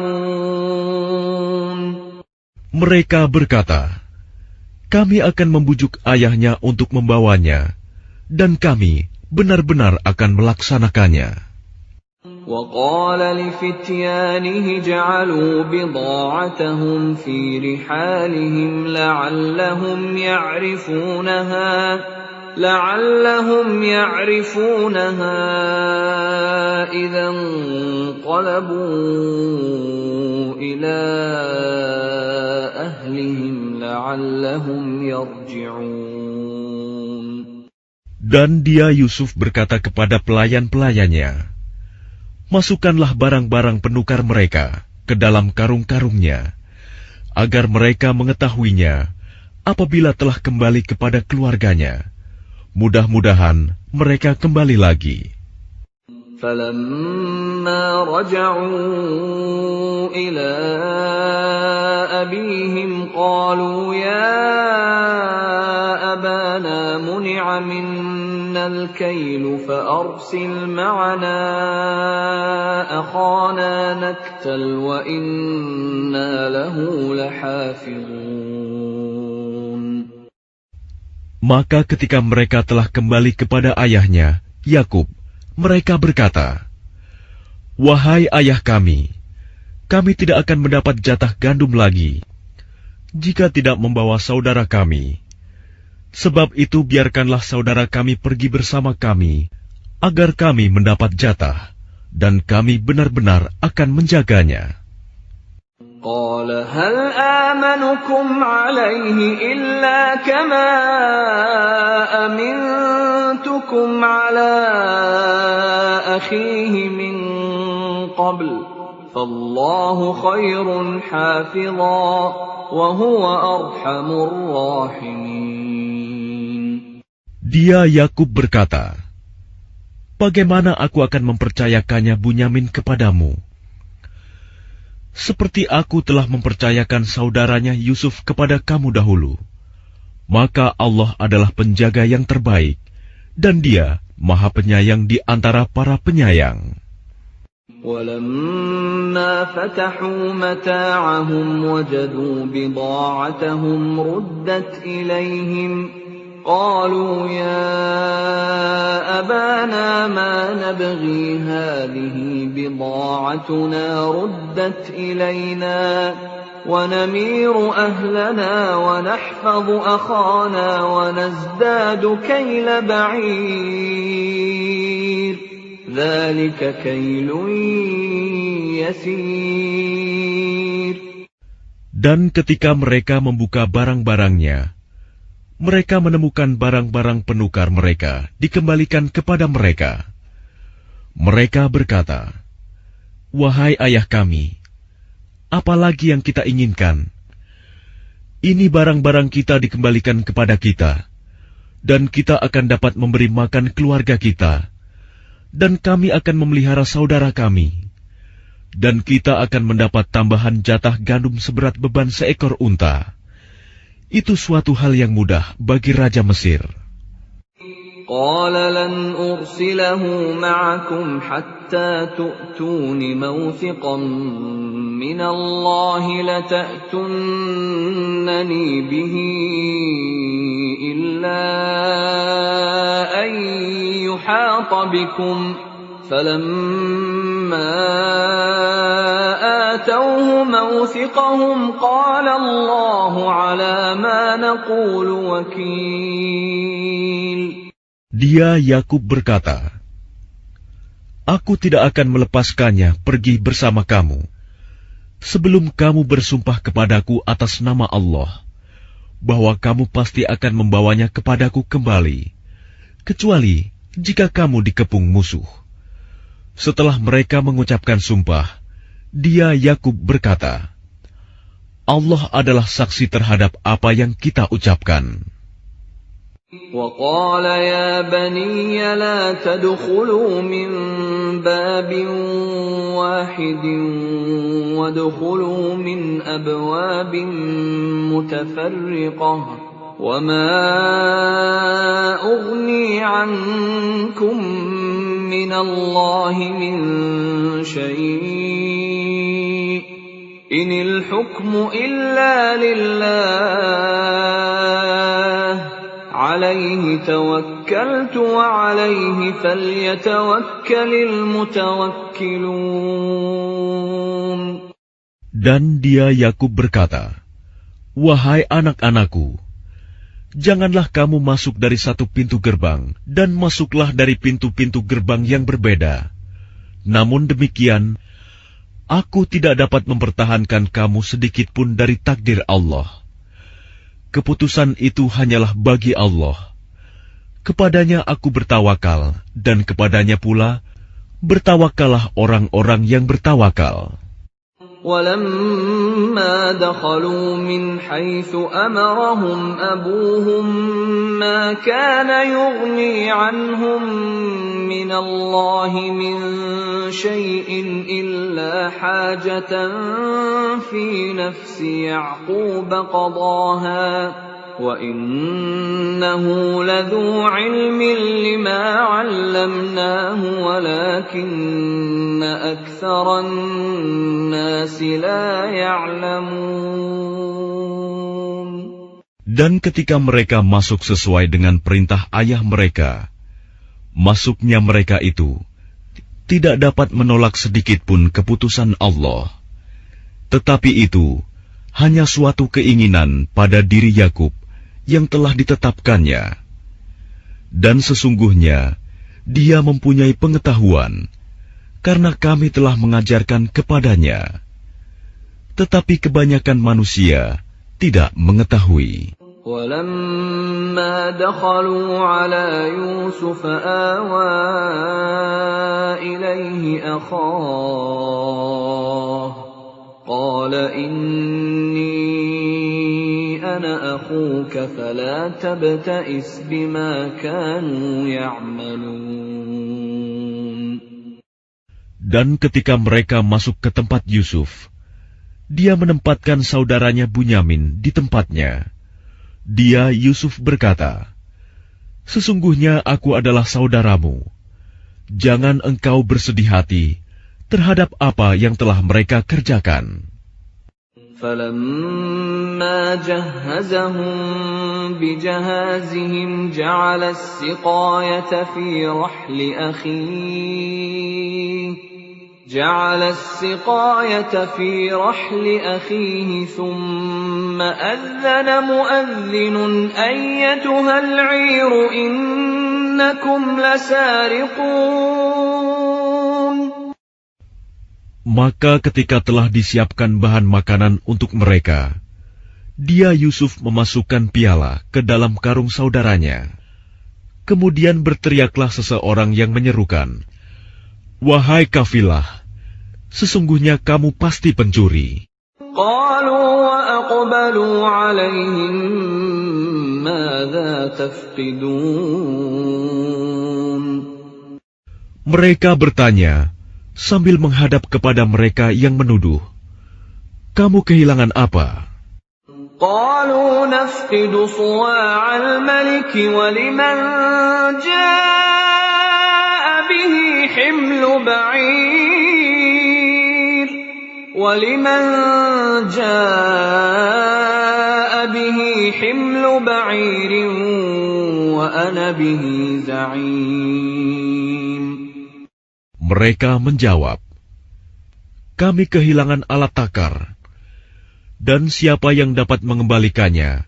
Mereka berkata, kami akan membujuk ayahnya untuk membawanya, dan kami benar-benar akan melaksanakannya. وَقَالَ لِفِتْيَانِهِ جَعَلُوا بِضَاعَتَهُمْ فِي رِحَالِهِمْ لَعَلَّهُمْ يَعْرِفُونَهَا إِذَا انقَلَبُوا إِلَى أَهْلِهِمْ لَعَلَّهُمْ يَرْجِعُونَ. Dan dia Yusuf berkata kepada pelayan-pelayannya, masukkanlah barang-barang penukar mereka ke dalam karung-karungnya, agar mereka mengetahuinya apabila telah kembali kepada keluarganya. Mudah-mudahan mereka kembali lagi. فَلَمَّا رَجَعُوا إِلَى أَبِيهِمْ قَالُوا يَا أَبَانَا مُنِعَ مِنَّا الْكَيْلُ فَأَرْسِلْ مَعَنَا أَخَانَا نَكْتَلْ وَإِنَّا لَهُ لَحَافِظُونَ. Maka ketika mereka telah kembali kepada ayahnya, Yakub, mereka berkata, wahai ayah kami tidak akan mendapat jatah gandum lagi jika tidak membawa saudara kami. Sebab itu biarkanlah saudara kami pergi bersama kami, agar kami mendapat jatah, dan kami benar-benar akan menjaganya. قال هل آمنكم عليه إلا كما فَضَّلْتُكُمْ عَلَى أَخِيهِ مِنْ قَبْلُ فَاللَّهُ خَيْرٌ حَافِظًا وَهُوَ أَرْحَمُ الرَّاحِمِينَ. Dia Yakub berkata, bagaimana aku akan mempercayakannya Bunyamin kepadamu? Seperti aku telah mempercayakan saudaranya Yusuf kepada kamu dahulu. Maka Allah adalah penjaga yang terbaik, dan Dia Maha Penyayang di antara para penyayang. وَلَمَّا فَتَحُوا مَتَاعَهُمْ وَجَدُوا بِضَاعَتَهُمْ رُدَّتْ إِلَيْهِمْ قَالُوا يَا أَبَانَا مَا نَبْغِي هَٰذِهِ بِضَاعَتُنَا رُدَّتْ إِلَيْنَا وَنَمِيرُ أَهْلَنَا وَنَحْفَظُ أَخَانَا وَنَزْدَادُ كَيْلَ بَعِيرٍ ذَلِكَ كَيْلٌ يَسِيرٌ. Dan ketika mereka membuka barang-barangnya, mereka menemukan barang-barang penukar mereka dikembalikan kepada mereka. Mereka berkata, wahai ayah kami, apalagi yang kita inginkan? Ini barang-barang kita dikembalikan kepada kita, dan kita akan dapat memberi makan keluarga kita, dan kami akan memelihara saudara kami, dan kita akan mendapat tambahan jatah gandum seberat beban seekor unta. Itu suatu hal yang mudah bagi Raja Mesir. قال لن أرسله معكم حتى تؤتون موثقا من الله لتأتونني به إلا أن يحاط بكم فلما آتوه موثقهم قال الله على ما نقول وكيل. Dia Yakub berkata, aku tidak akan melepaskannya pergi bersama kamu sebelum kamu bersumpah kepadaku atas nama Allah bahwa kamu pasti akan membawanya kepadaku kembali, kecuali jika kamu dikepung musuh. Setelah mereka mengucapkan sumpah, dia Yakub berkata, Allah adalah saksi terhadap apa yang kita ucapkan. وَقَالَ يَا بَنِيَّ لَا تَدْخُلُوا مِنْ بَابٍ وَاحِدٍ وَادْخُلُوا مِنْ أَبْوَابٍ مُتَفَرِّقَةٍ وَمَا أُغْنِي عَنْكُمْ مِنَ اللَّهِ مِنْ شَيْءٍ إِنِ الْحُكْمُ إِلَّا لِلَّهِ عليه توكلت وعليه فليتوكل المتوكلون. Dan dia Yakub berkata, wahai anak-anakku, janganlah kamu masuk dari satu pintu gerbang dan masuklah dari pintu-pintu gerbang yang berbeda. Namun demikian, aku tidak dapat mempertahankan kamu sedikit pun dari takdir Allah. Keputusan itu hanyalah bagi Allah. Kepadanya aku bertawakal, dan kepadanya pula bertawakallah orang-orang yang bertawakal. وَلَمَّا دَخَلُوا مِنْ حَيْثُ أَمَرَهُمْ أَبُوهُمْ مَا كَانَ يُغْنِي عَنْهُمْ مِنَ اللَّهِ مِنْ شَيْءٍ إِلَّا حَاجَةً فِي نَفْسِ يَعْقُوبَ قَضَاهَا وَإِنَّهُ لَذُو عِلْمٍ لِمَا عَلَّمْنَاهُ وَلَكِنَّ أَكْثَرَ النَّاسِ لَا يَعْلَمُونَ. Dan ketika mereka masuk sesuai dengan perintah ayah mereka, masuknya mereka itu tidak dapat menolak sedikit pun keputusan Allah. Tetapi itu hanya suatu keinginan pada diri Yakub yang telah ditetapkannya. Dan sesungguhnya dia mempunyai pengetahuan, karena kami telah mengajarkan kepadanya. Tetapi kebanyakan manusia tidak mengetahui. وَلَمَّا فلما دخلوا على يوسف آوى إليه أخاه قال إني أنا أخوك فلا تبتئس بما كانوا يعملون. Dan ketika mereka masuk ke tempat Yusuf, dia menempatkan saudaranya Bunyamin di tempatnya. Dia, Yusuf, berkata, "Sesungguhnya aku adalah saudaramu. Jangan engkau bersedih hati terhadap apa yang telah mereka kerjakan." فَلَمَّا جَهَّزَهُم بِجَهَازِهِمْ جَعَلَ السِّقَايَةَ فِي رَحْلِ أَخِيهِ ثُمَّ أَذَّنَ مُؤَذِّنٌ أَيَّتُهَا الْعِيرُ إِنَّكُمْ لَسَارِقُونَ. Maka ketika telah disiapkan bahan makanan untuk mereka, dia Yusuf memasukkan piala ke dalam karung saudaranya. Kemudian berteriaklah seseorang yang menyerukan, "Wahai kafilah, sesungguhnya kamu pasti pencuri." قالوا وأقبلوا عليهم ماذا تفقدون. Mereka bertanya sambil menghadap kepada mereka yang menuduh, "Kamu kehilangan apa?" قالوا نفقد صواع الملك ولمن جاء به حمل بعير وأنا به زعيم. Mereka menjawab, "Kami kehilangan alat takar, dan siapa yang dapat mengembalikannya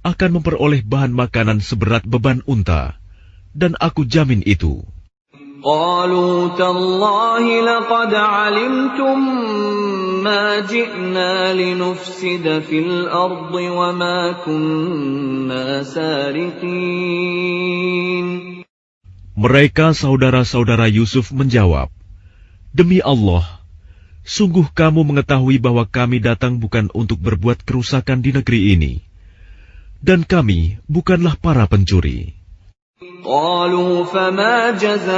akan memperoleh bahan makanan seberat beban unta, dan aku jamin itu." قالوا تالله لقد علمتم ما جئنا لنفسد في الأرض وما كنا سارقين. Mereka saudara-saudara Yusuf menjawab, "Demi Allah, sungguh kamu mengetahui bahwa kami datang bukan untuk berbuat kerusakan di negeri ini, dan kami bukanlah para pencuri." قالوا فما جزاؤه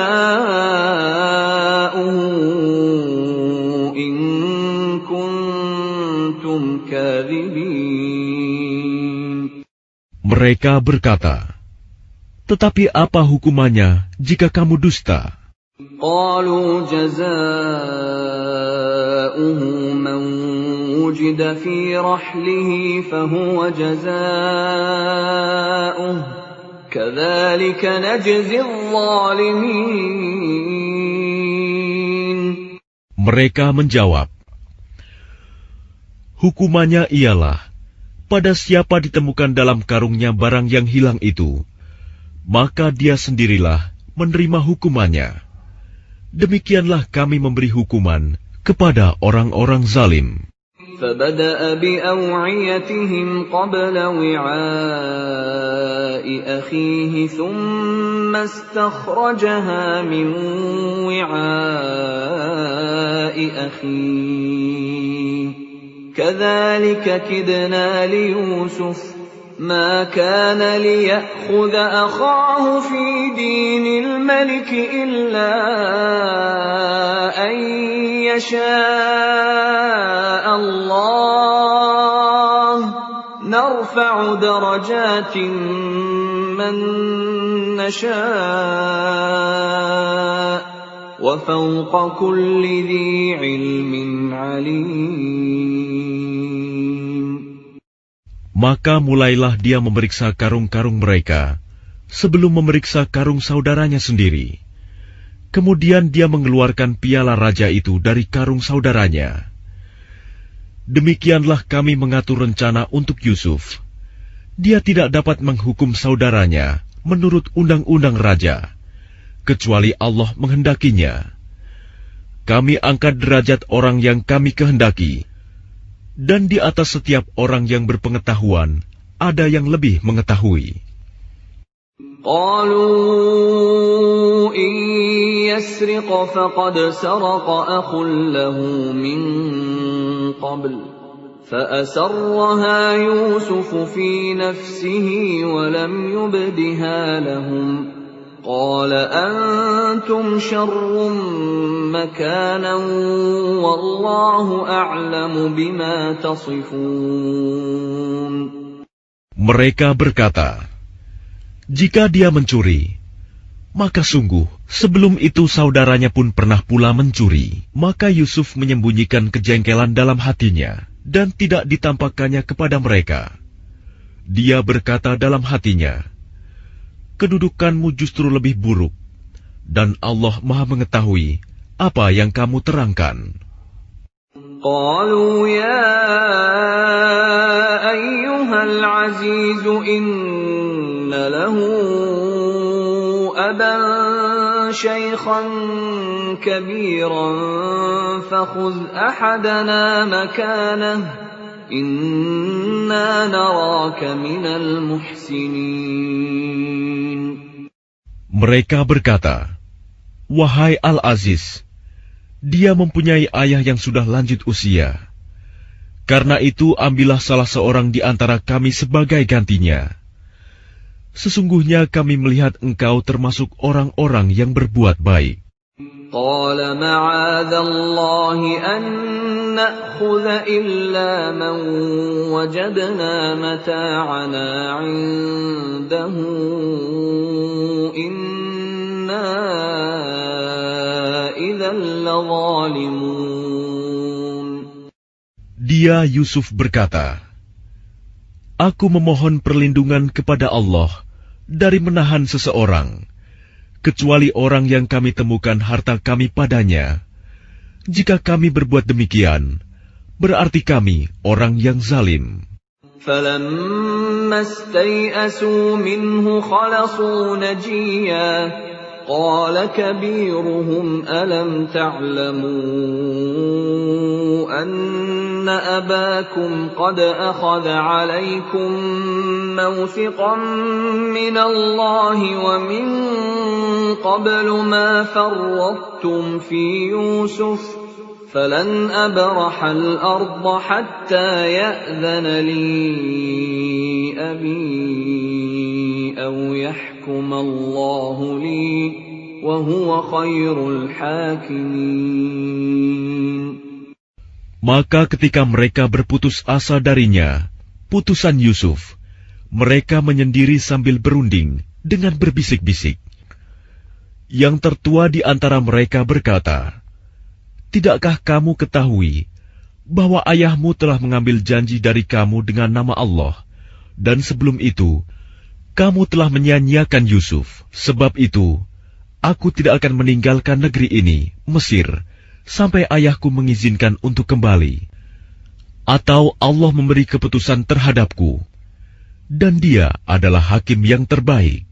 إن كنتم كاذبين. Mereka berkata, "Tetapi apa hukumannya jika kamu dusta?" قالوا جزاؤه من وجد في رحله فهو جزاؤه كذلك نجزي الظالمين. Mereka menjawab, "Hukumannya ialah, pada siapa ditemukan dalam karungnya barang yang hilang itu, maka dia sendirilah menerima hukumannya. Demikianlah kami memberi hukuman kepada orang-orang zalim." فبدأ بأوعيتهم قبل وعاء أخيه ثم استخرجها من وعاء أخيه كذلك كدنا ليوسف ما كان ليأخذ أخاه في دين الملك إلا أن يشاء الله نرفع درجات من نشاء وفوق كل ذي علم عليم. Maka mulailah dia memeriksa karung-karung mereka sebelum memeriksa karung saudaranya sendiri. Kemudian dia mengeluarkan piala raja itu dari karung saudaranya. Demikianlah kami mengatur rencana untuk Yusuf. Dia tidak dapat menghukum saudaranya menurut undang-undang raja, kecuali Allah menghendakinya. Kami angkat derajat orang yang kami kehendaki, dan di atas setiap orang yang berpengetahuan ada yang lebih mengetahui. قالوا إن يسرق فقد سرق أخ له من قبل فأسرها يوسف في نفسه ولم يبدها لهم قال أنتم شر مكانا والله أعلم بما تصفون. Mereka berkata, jika dia mencuri, maka sungguh sebelum itu saudaranya pun pernah pula mencuri. Maka Yusuf menyembunyikan kejengkelan dalam hatinya dan tidak ditampakkannya kepada mereka. Dia berkata dalam hatinya, kedudukanmu justru lebih buruk, dan Allah Maha mengetahui apa yang kamu terangkan. Qalu ya ayyuhal aziz inna lahu aban shaykhan kabiran fakhudh ahadana makanah inna naraka minal muhsinin. Mereka berkata, wahai Al-Aziz, dia mempunyai ayah yang sudah lanjut usia. Karena itu ambillah salah seorang di antara kami sebagai gantinya. Sesungguhnya kami melihat engkau termasuk orang-orang yang berbuat baik. Qala ma'adhallahi an na'khudha illa man wajadna mata'ana 'indahu inna idzal ladzalimun. Dia Yusuf berkata, aku memohon perlindungan kepada Allah dari menahan seseorang, kecuali orang yang kami temukan harta kami padanya. Jika kami berbuat demikian, berarti kami orang yang zalim. فَلَمَّا اسْتَيْأَسُوا مِنْهُ خَلَصُوا نَجِيًّا قَالَ كَبِيرُهُمْ أَلَمْ تَعْلَمُوا أَنَّ أَبَاكُمْ قَدْ أَخَذَ عَلَيْكُمْ مَوْثِقًا مِنَ اللَّهِ وَمِنْ قَبْلُ مَا فَرَّطتُمْ فِي يُوسُفَ فَلَنْ أَبْرَحَ الْأَرْضَ حَتَّى يَأْذَنَ لِي أَبِي أَوْ يَحْكُمَ اللَّهُ لِي وَهُوَ خَيْرُ الْحَاكِمِينَ. Maka ketika mereka berputus asa darinya, putusan Yusuf, mereka menyendiri sambil berunding dengan berbisik-bisik. Yang tertua di antara mereka berkata, tidakkah kamu ketahui bahwa ayahmu telah mengambil janji dari kamu dengan nama Allah, dan sebelum itu, kamu telah menyia-nyiakan Yusuf. Sebab itu, aku tidak akan meninggalkan negeri ini, Mesir, sampai ayahku mengizinkan untuk kembali. Atau Allah memberi keputusan terhadapku, dan dia adalah hakim yang terbaik.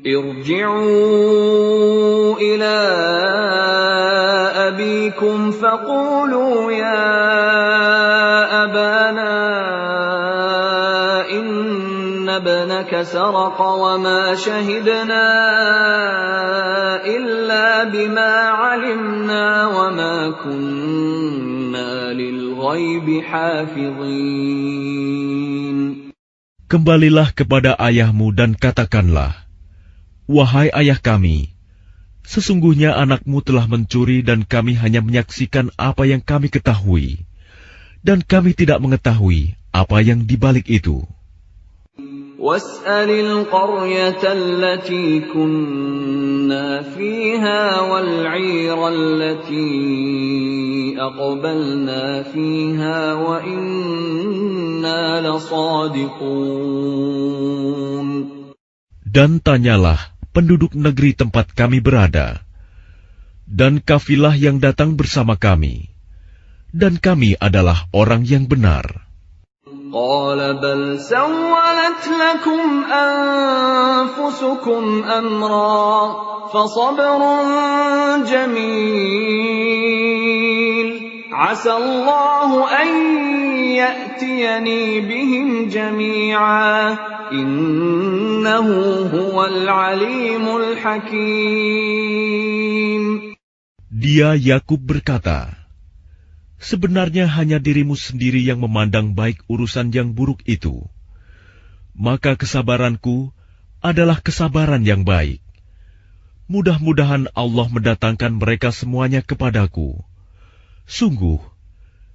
Irji'u ila abikum faqulu ya abana inna ibnaka saraqa wa ma shahidna illa bima 'alimna wa ma kunna lil ghaibi hafizin. Kembalilah kepada ayahmu dan katakanlah, wahai ayah kami, sesungguhnya anakmu telah mencuri dan kami hanya menyaksikan apa yang kami ketahui, dan kami tidak mengetahui apa yang dibalik itu. Was'alil qaryata allati kunna fiha wal 'ira allati aqbalna fiha wa inna lasadiqun. Dan tanyalah penduduk negeri tempat kami berada, dan kafilah yang datang bersama kami, dan kami adalah orang yang benar. Qala bal sawwalat lakum anfusukum amra fasabrun jamil عسى الله أن يأتيني بهم جميعا إنه هو العليم الحكيم. Dia Yakub berkata, sebenarnya hanya dirimu sendiri yang memandang baik urusan yang buruk itu. Maka kesabaranku adalah kesabaran yang baik. Mudah-mudahan Allah mendatangkan mereka semuanya kepadaku. Sungguh,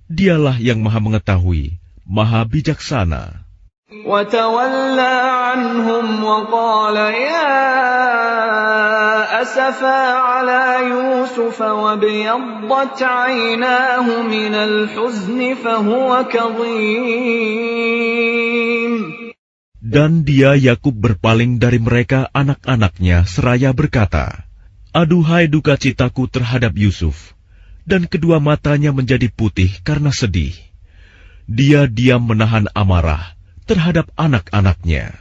Dialah yang Maha Mengetahui, Maha Bijaksana. وتولى عنهم وقال يا أسفا على يوسف وابيضت عيناه من الحزن فهو كظيم. Dan dia Yakub berpaling dari mereka anak-anaknya seraya berkata, aduhai duka citaku terhadap Yusuf, dan kedua matanya menjadi putih karena sedih. Dia diam menahan amarah terhadap anak-anaknya.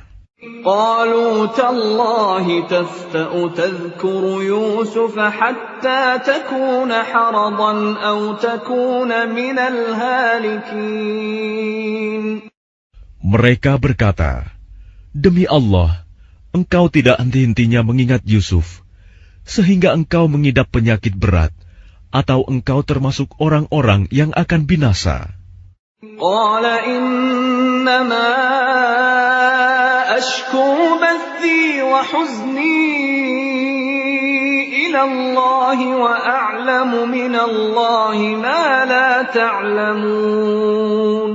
قالوا تالله تفتأ تذكر يوسف حتى تكون حرضا أو تكون من الهالكين. Mereka berkata, demi Allah, engkau tidak henti-hentinya mengingat Yusuf, sehingga engkau mengidap penyakit berat, atau engkau termasuk orang-orang yang akan binasa. قال إنما أشكو بثي وحزني إلى الله وأعلم من الله ما لا تعلمون.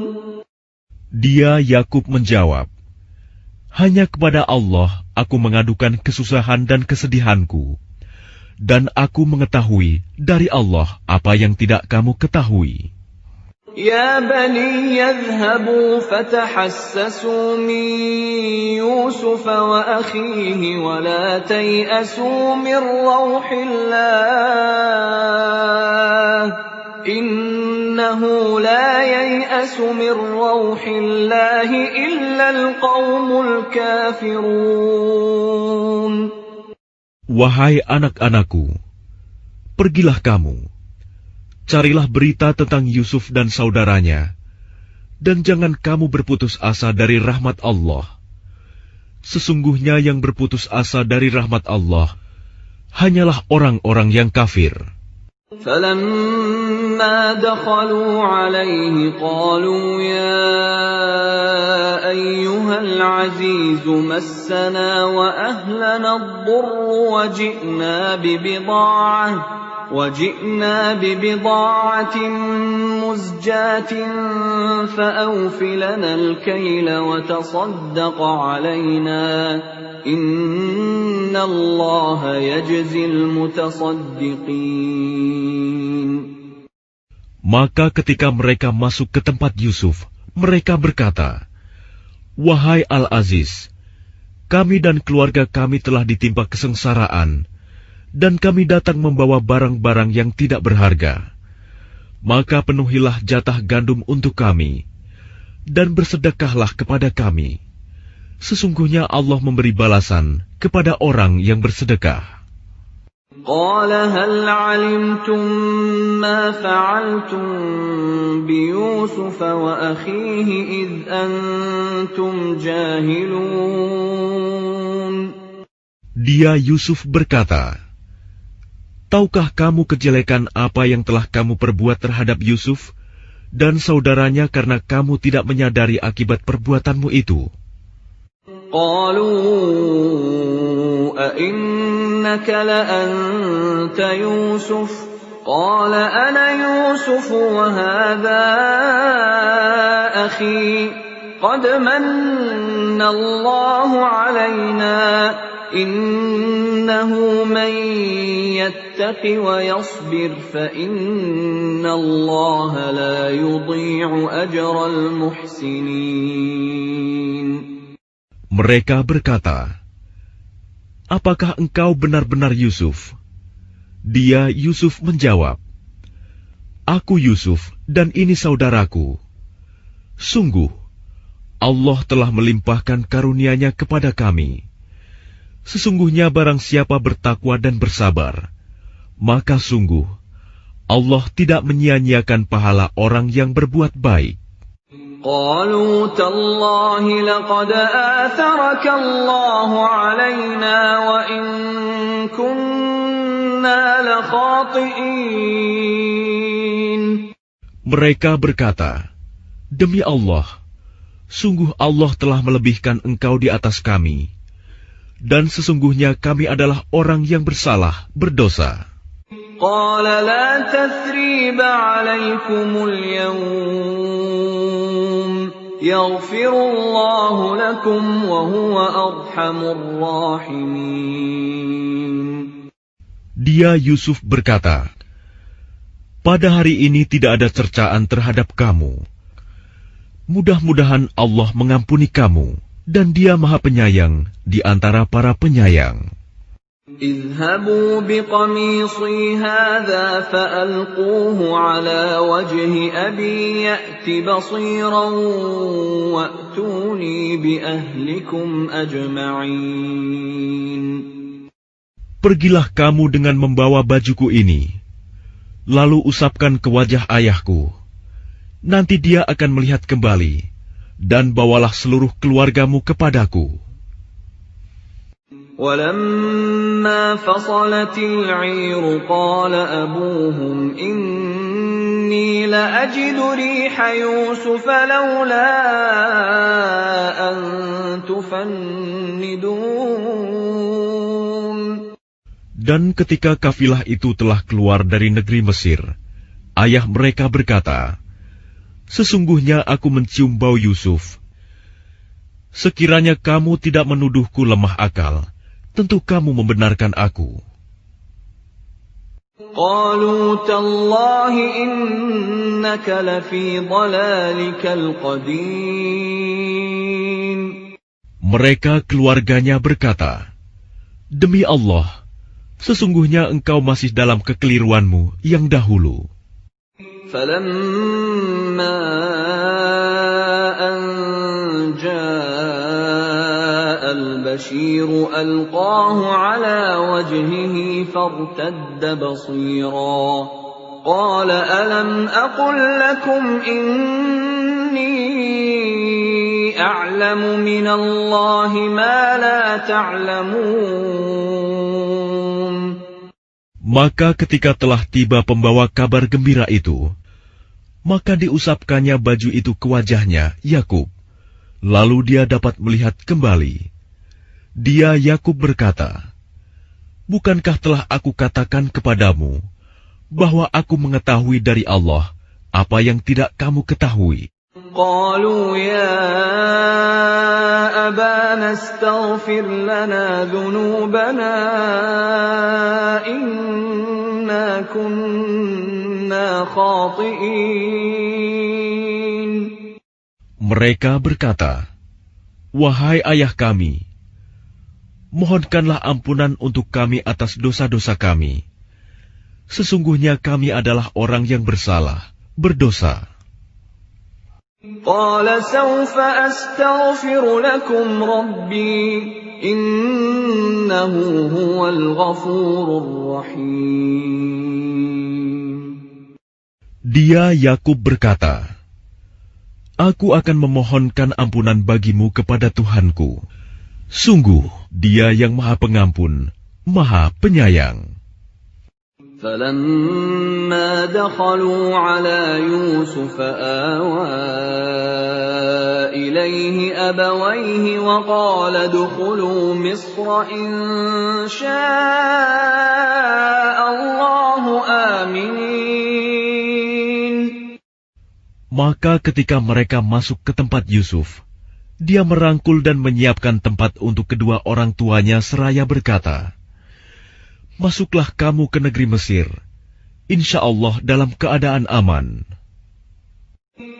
Dia Yakub menjawab, hanya kepada Allah aku mengadukan kesusahan dan kesedihanku, dan aku mengetahui dari Allah apa yang tidak kamu ketahui. يا بني يذهبوا فتحسسوا من يوسف وأخيه ولا تيأسوا من روح الله إنه لا ييأس من روح الله إلا القوم الكافرون. Wahai anak-anakku, pergilah kamu, carilah berita tentang Yusuf dan saudaranya, dan jangan kamu berputus asa dari rahmat Allah. Sesungguhnya yang berputus asa dari rahmat Allah hanyalah orang-orang yang kafir. فلما دخلوا عليه قالوا يا أيها العزيز مسنا وأهلنا الضر وجئنا ببضاعة مزجاة فأوف لنا الكيل وتصدق علينا إن الله يجزي المتصدقين. Maka ketika mereka masuk ke tempat Yusuf, mereka berkata, wahai Al-Aziz, kami dan keluarga kami telah ditimpa kesengsaraan, dan kami datang membawa barang-barang yang tidak berharga. Maka penuhilah jatah gandum untuk kami, dan bersedekahlah kepada kami. Sesungguhnya Allah memberi balasan kepada orang yang bersedekah. قال هل علمتم ما فعلتم بيوسف وأخيه إذ أنتم جاهلون. Dia Yusuf berkata, tahukah kamu kejelekan apa yang telah kamu perbuat terhadap Yusuf dan saudaranya karena kamu tidak menyadari akibat perbuatanmu itu? قالوا أئنك لأنت يوسف قال أنا يوسف وهذا أخي قد من الله علينا إنه من يتق ويصبر فإن الله لا يضيع أجر المحسنين. Mereka berkata, apakah engkau benar-benar Yusuf? Dia Yusuf menjawab, aku Yusuf dan ini saudaraku. Sungguh, Allah telah melimpahkan karunia-Nya kepada kami. Sesungguhnya barang siapa bertakwa dan bersabar, maka sungguh Allah tidak menyia-nyiakan pahala orang yang berbuat baik. قالوا تالله لقد آثرك الله علينا وإن كنا لخاطئين. Mereka berkata, demi Allah, sungguh Allah telah melebihkan engkau di atas kami, dan sesungguhnya kami adalah orang yang bersalah, berdosa. قال لا تثريب عليكم اليوم يغفر الله لكم وهو أرحم الراحمين. Dia Yusuf berkata, pada hari ini tidak ada cercaan terhadap kamu. Mudah-mudahan Allah mengampuni kamu, dan Dia Maha Penyayang di antara para penyayang. اذهبوا بقميصي هذا فألقوه على وجه أبي يأت بصيرا وأتوني بأهلكم أجمعين. Pergilah kamu dengan membawa bajuku ini, lalu usapkan ke wajah ayahku. Nanti dia akan melihat kembali, dan bawalah seluruh keluargamu kepadaku. ولما فصلت العير قال أبوهم إني لأجد ريح يوسف لولا أن تفندون. Dan ketika kafilah itu telah keluar dari negeri Mesir, ayah mereka berkata, sesungguhnya aku mencium bau Yusuf. Sekiranya kamu tidak menuduhku lemah akal, tentu kamu membenarkan aku. قالوا تالله إنك لفي ضلالك القديم. Mereka keluarganya berkata, demi Allah, sesungguhnya engkau masih dalam kekeliruanmu yang dahulu. فلما أن جاء البشير ألقاه على وجهه فارتد بصيرا قال ألم أقل لكم إني أعلم من الله ما لا تعلمون. Maka ketika telah tiba pembawa kabar gembira itu, maka diusapkannya baju itu ke wajahnya, Yakub. Lalu dia dapat melihat kembali. Dia Yakub berkata, bukankah telah aku katakan kepadamu, bahwa aku mengetahui dari Allah apa yang tidak kamu ketahui? قالوا يا أبانا استغفر لنا ذنوبنا إنا كنا خاطئين. Mereka berkata, wahai ayah kami, mohonkanlah ampunan untuk kami atas dosa-dosa kami. Sesungguhnya kami adalah orang yang bersalah, berdosa. قال سوف أستغفر لكم ربي إنه هو الغفور الرحيم. Dia Yakub berkata, aku akan memohonkan ampunan bagimu kepada Tuhanku. Sungguh, Dia yang Maha Pengampun, Maha Penyayang. فلما دخلوا على يوسف آوى إليه أبويه وقال ادخلوا مصر إن شاء الله آمنين. Maka ketika mereka masuk ke tempat Yusuf, dia merangkul dan menyiapkan tempat untuk kedua orang tuanya seraya berkata, masuklah kamu ke negeri Mesir, insya Allah dalam keadaan aman.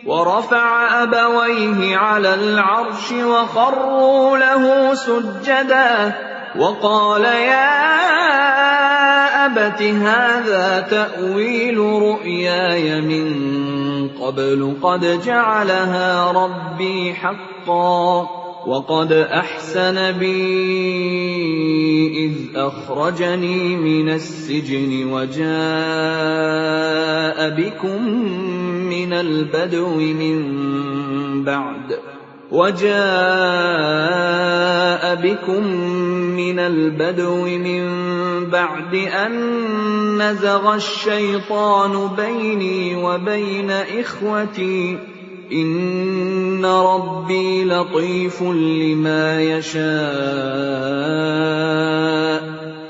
ورفع أبويه على العرش وخروا له سجدا وقال يا أبت هذا تأويل رؤياي من قبل قد جعلها ربي حقا وقد أحسن بي إذ أخرجني من السجن وجاء بكم من البدو من بعد أن نزغ الشيطان بيني وبين إخوتي إن ربي لطيف لما يشاء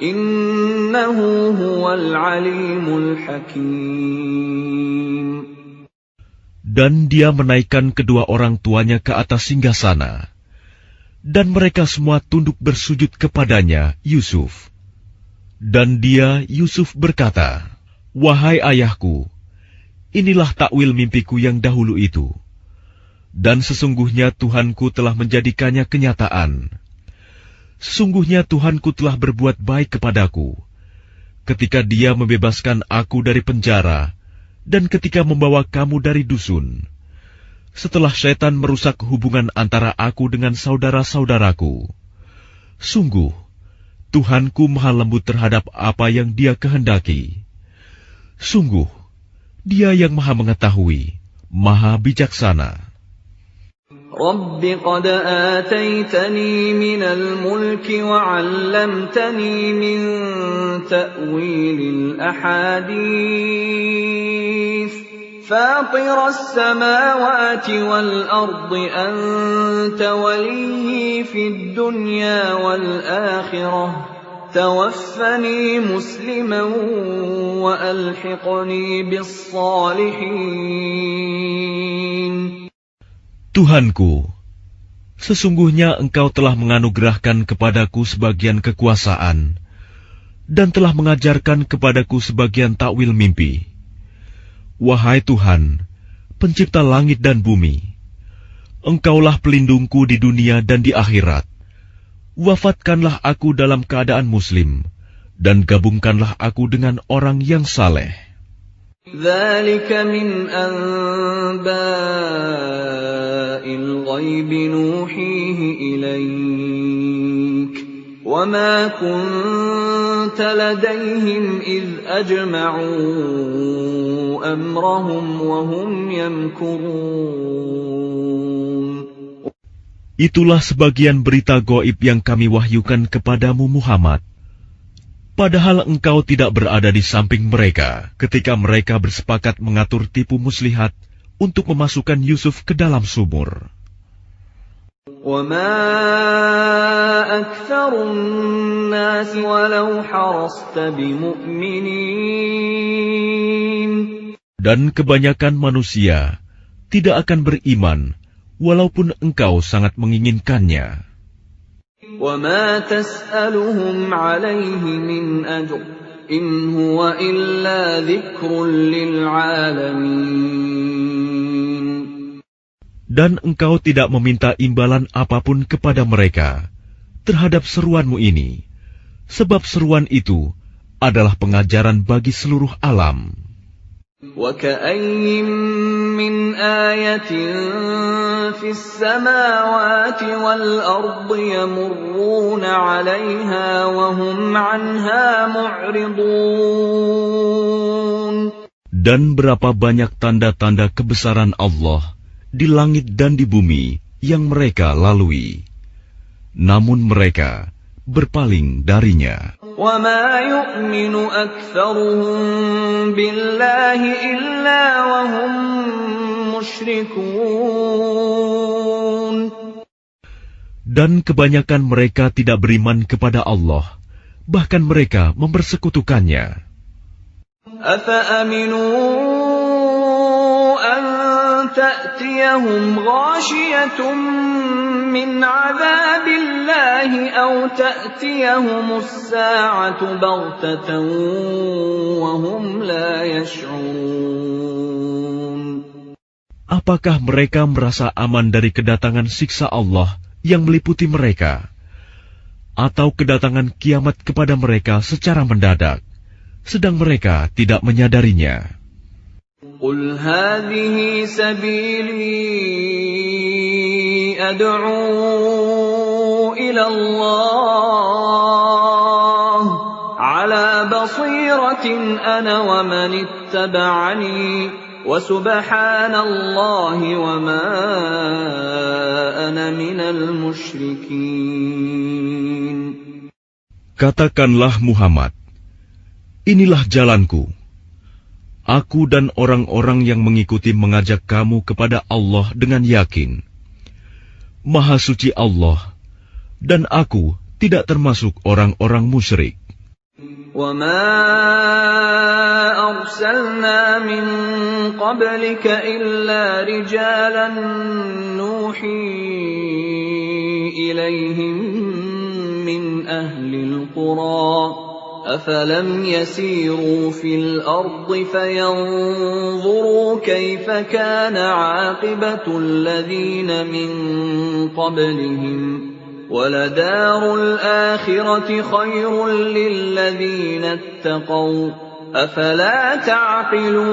إنه هو العليم الحكيم. Dan dia menaikkan kedua orang tuanya ke atas singgasana, dan mereka semua tunduk bersujud kepadanya, Yusuf. Dan dia, Yusuf, berkata, "Wahai ayahku, inilah takwil mimpiku yang dahulu itu. Dan sesungguhnya Tuhanku telah menjadikannya kenyataan. Sesungguhnya Tuhanku telah berbuat baik kepadaku, ketika Dia membebaskan aku dari penjara, dan ketika membawa kamu dari dusun, setelah syaitan merusak hubungan antara aku dengan saudara-saudaraku. Sungguh, Tuhanku maha lembut terhadap apa yang Dia kehendaki. Sungguh, Dia yang maha mengetahui, maha bijaksana." رب قد آتيتني من الملك وعلمتني من تأويل الأحاديث فاطر السماوات والأرض أنت ولي في الدنيا والآخرة توفني مسلما وألحقني بالصالحين. Tuhanku, sesungguhnya Engkau telah menganugerahkan kepadaku sebagian kekuasaan dan telah mengajarkan kepadaku sebagian takwil mimpi. Wahai Tuhan, pencipta langit dan bumi, Engkaulah pelindungku di dunia dan di akhirat. Wafatkanlah aku dalam keadaan muslim, dan gabungkanlah aku dengan orang yang saleh. ذلك من أنباء الغيب نوحيه إليك وما كنت لديهم إذ أجمعوا أمرهم وهم يمكرون. Itulah sebagian berita gaib yang kami wahyukan kepadamu Muhammad. Padahal engkau tidak berada di samping mereka ketika mereka bersepakat mengatur tipu muslihat untuk memasukkan Yusuf ke dalam sumur. وَمَا أَكْثَرُ النَّاسِ وَلَوْ حَرَصْتَ بِمُؤْمِنِينَ. Dan kebanyakan manusia tidak akan beriman walaupun engkau sangat menginginkannya. وَمَا تَسْأَلُهُمْ عَلَيْهِ مِنْ أَجْرٍ إِنْ هُوَ إِلَّا ذِكْرٌ لِلْعَالَمِينَ. Dan engkau tidak meminta imbalan apapun kepada mereka terhadap seruanmu ini, sebab seruan itu adalah pengajaran bagi seluruh alam. وَكَأَيِّن مِّنْ آيَةٍ فِي السَّمَاوَاتِ وَالْأَرْضِ يَمُرُّونَ عَلَيْهَا وَهُمْ عَنْهَا مُعْرِضُونَ. Dan berapa banyak tanda-tanda kebesaran Allah di langit dan di bumi yang mereka lalui, namun mereka berpaling darinya. وَمَا يُؤْمِنُ أَكْثَرُهُم بِاللَّهِ إِلَّا وَهُم مُشْرِكُونَ. Dan kebanyakan mereka tidak beriman kepada Allah, bahkan mereka mempersekutukannya. أَفَأَمِنُوا أَن تَأْتِيَهُمْ غَاشِيَةٌ مِّنْ عَذَابِ اللَّهِ أَوْ تَأْتِيَهُمُ السَّاعَةُ بَغْتَةً وَهُمْ لَا يَشْعُرُونَ. Apakah mereka merasa aman dari kedatangan siksa Allah yang meliputi mereka, atau kedatangan kiamat kepada mereka secara mendadak, sedang mereka tidak menyadarinya? قُلْ هَٰذِهِ سَبِيلِي أدعو إلى الله على بصيرة أنا ومن اتبعني وسبحان الله وما أنا من المشركين. Katakanlah Muhammad, inilah jalanku. Aku dan orang-orang yang mengikuti mengajak kamu kepada Allah dengan yakin. Maha suci Allah, dan aku tidak termasuk orang-orang musyrik. وَمَا أَرْسَلْنَا مِن قَبْلِكَ إِلَّا رِجَالًا نُوحِي إِلَيْهِم مِّنْ أَهْلِ الْقُرَىٰ أَفَلَمْ يَسِيرُوا فِي الْأَرْضِ فَيَنظُرُوا كَيْفَ كَانَ عَاقِبَةُ الَّذِينَ مِن قَبْلِهِمْ وَلَدَارُ الْآخِرَةِ خَيْرٌ لِّلَّذِينَ اتَّقَوْا أَفَلَا تَعْقِلُونَ.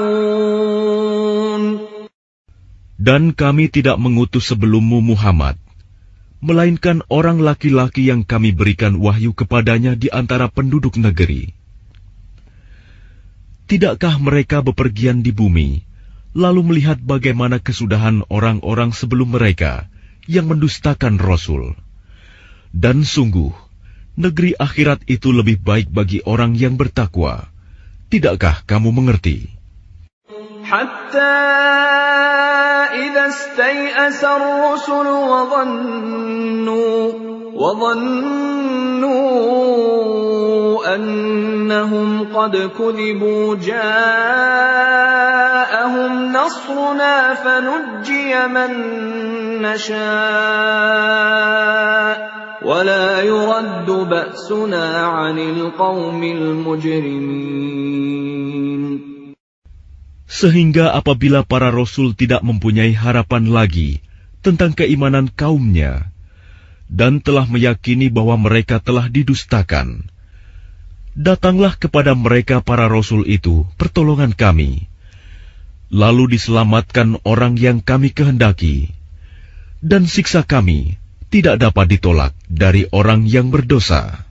Dan kami tidak mengutus sebelummu Muhammad, melainkan orang laki-laki yang kami berikan wahyu kepadanya di antara penduduk negeri. Tidakkah mereka bepergian di bumi, lalu melihat bagaimana kesudahan orang-orang sebelum mereka yang mendustakan Rasul? Dan sungguh, negeri akhirat itu lebih baik bagi orang yang bertakwa. Tidakkah kamu mengerti? Hatta idza istay'asa ar-rusul wa dhannu annahum qad kudhibu ja'ahum nasruna fanujjiya man nasha' وَلَا يُرَدُّ بَأْسُنَا عَنِ الْقَوْمِ الْمُجْرِمِينَ. Sehingga apabila para rasul tidak mempunyai harapan lagi tentang keimanan kaumnya dan telah meyakini bahwa mereka telah didustakan, datanglah kepada mereka para rasul itu pertolongan kami, lalu diselamatkan orang yang kami kehendaki, dan siksa kami tidak dapat ditolak dari orang yang berdosa.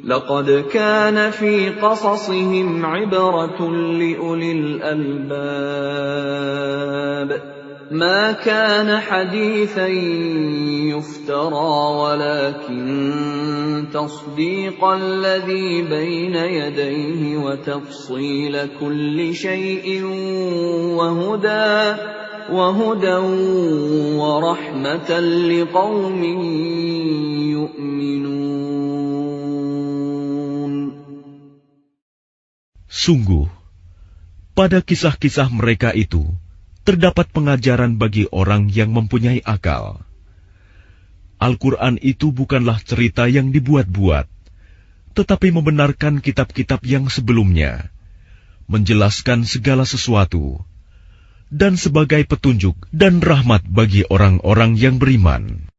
لَقَدْ كَانَ فِي قَصَصِهِمْ عِبْرَةٌ لِأُولِي الْأَلْبَابِ مَا كَانَ حَدِيثًا يُفْتَرَى وَلَكِنْ تَصْدِيقَ الَّذِي بَيْنَ يَدَيْهِ وَتَفْصِيلَ كُلِّ شَيْءٍ وَهُدًى وَرَحْمَةً لِقَوْمٍ يُؤْمِنُونَ. Sungguh, pada kisah-kisah mereka itu terdapat pengajaran bagi orang yang mempunyai akal. Al-Quran itu bukanlah cerita yang dibuat-buat, tetapi membenarkan kitab-kitab yang sebelumnya, menjelaskan segala sesuatu, dan sebagai petunjuk dan rahmat bagi orang-orang yang beriman.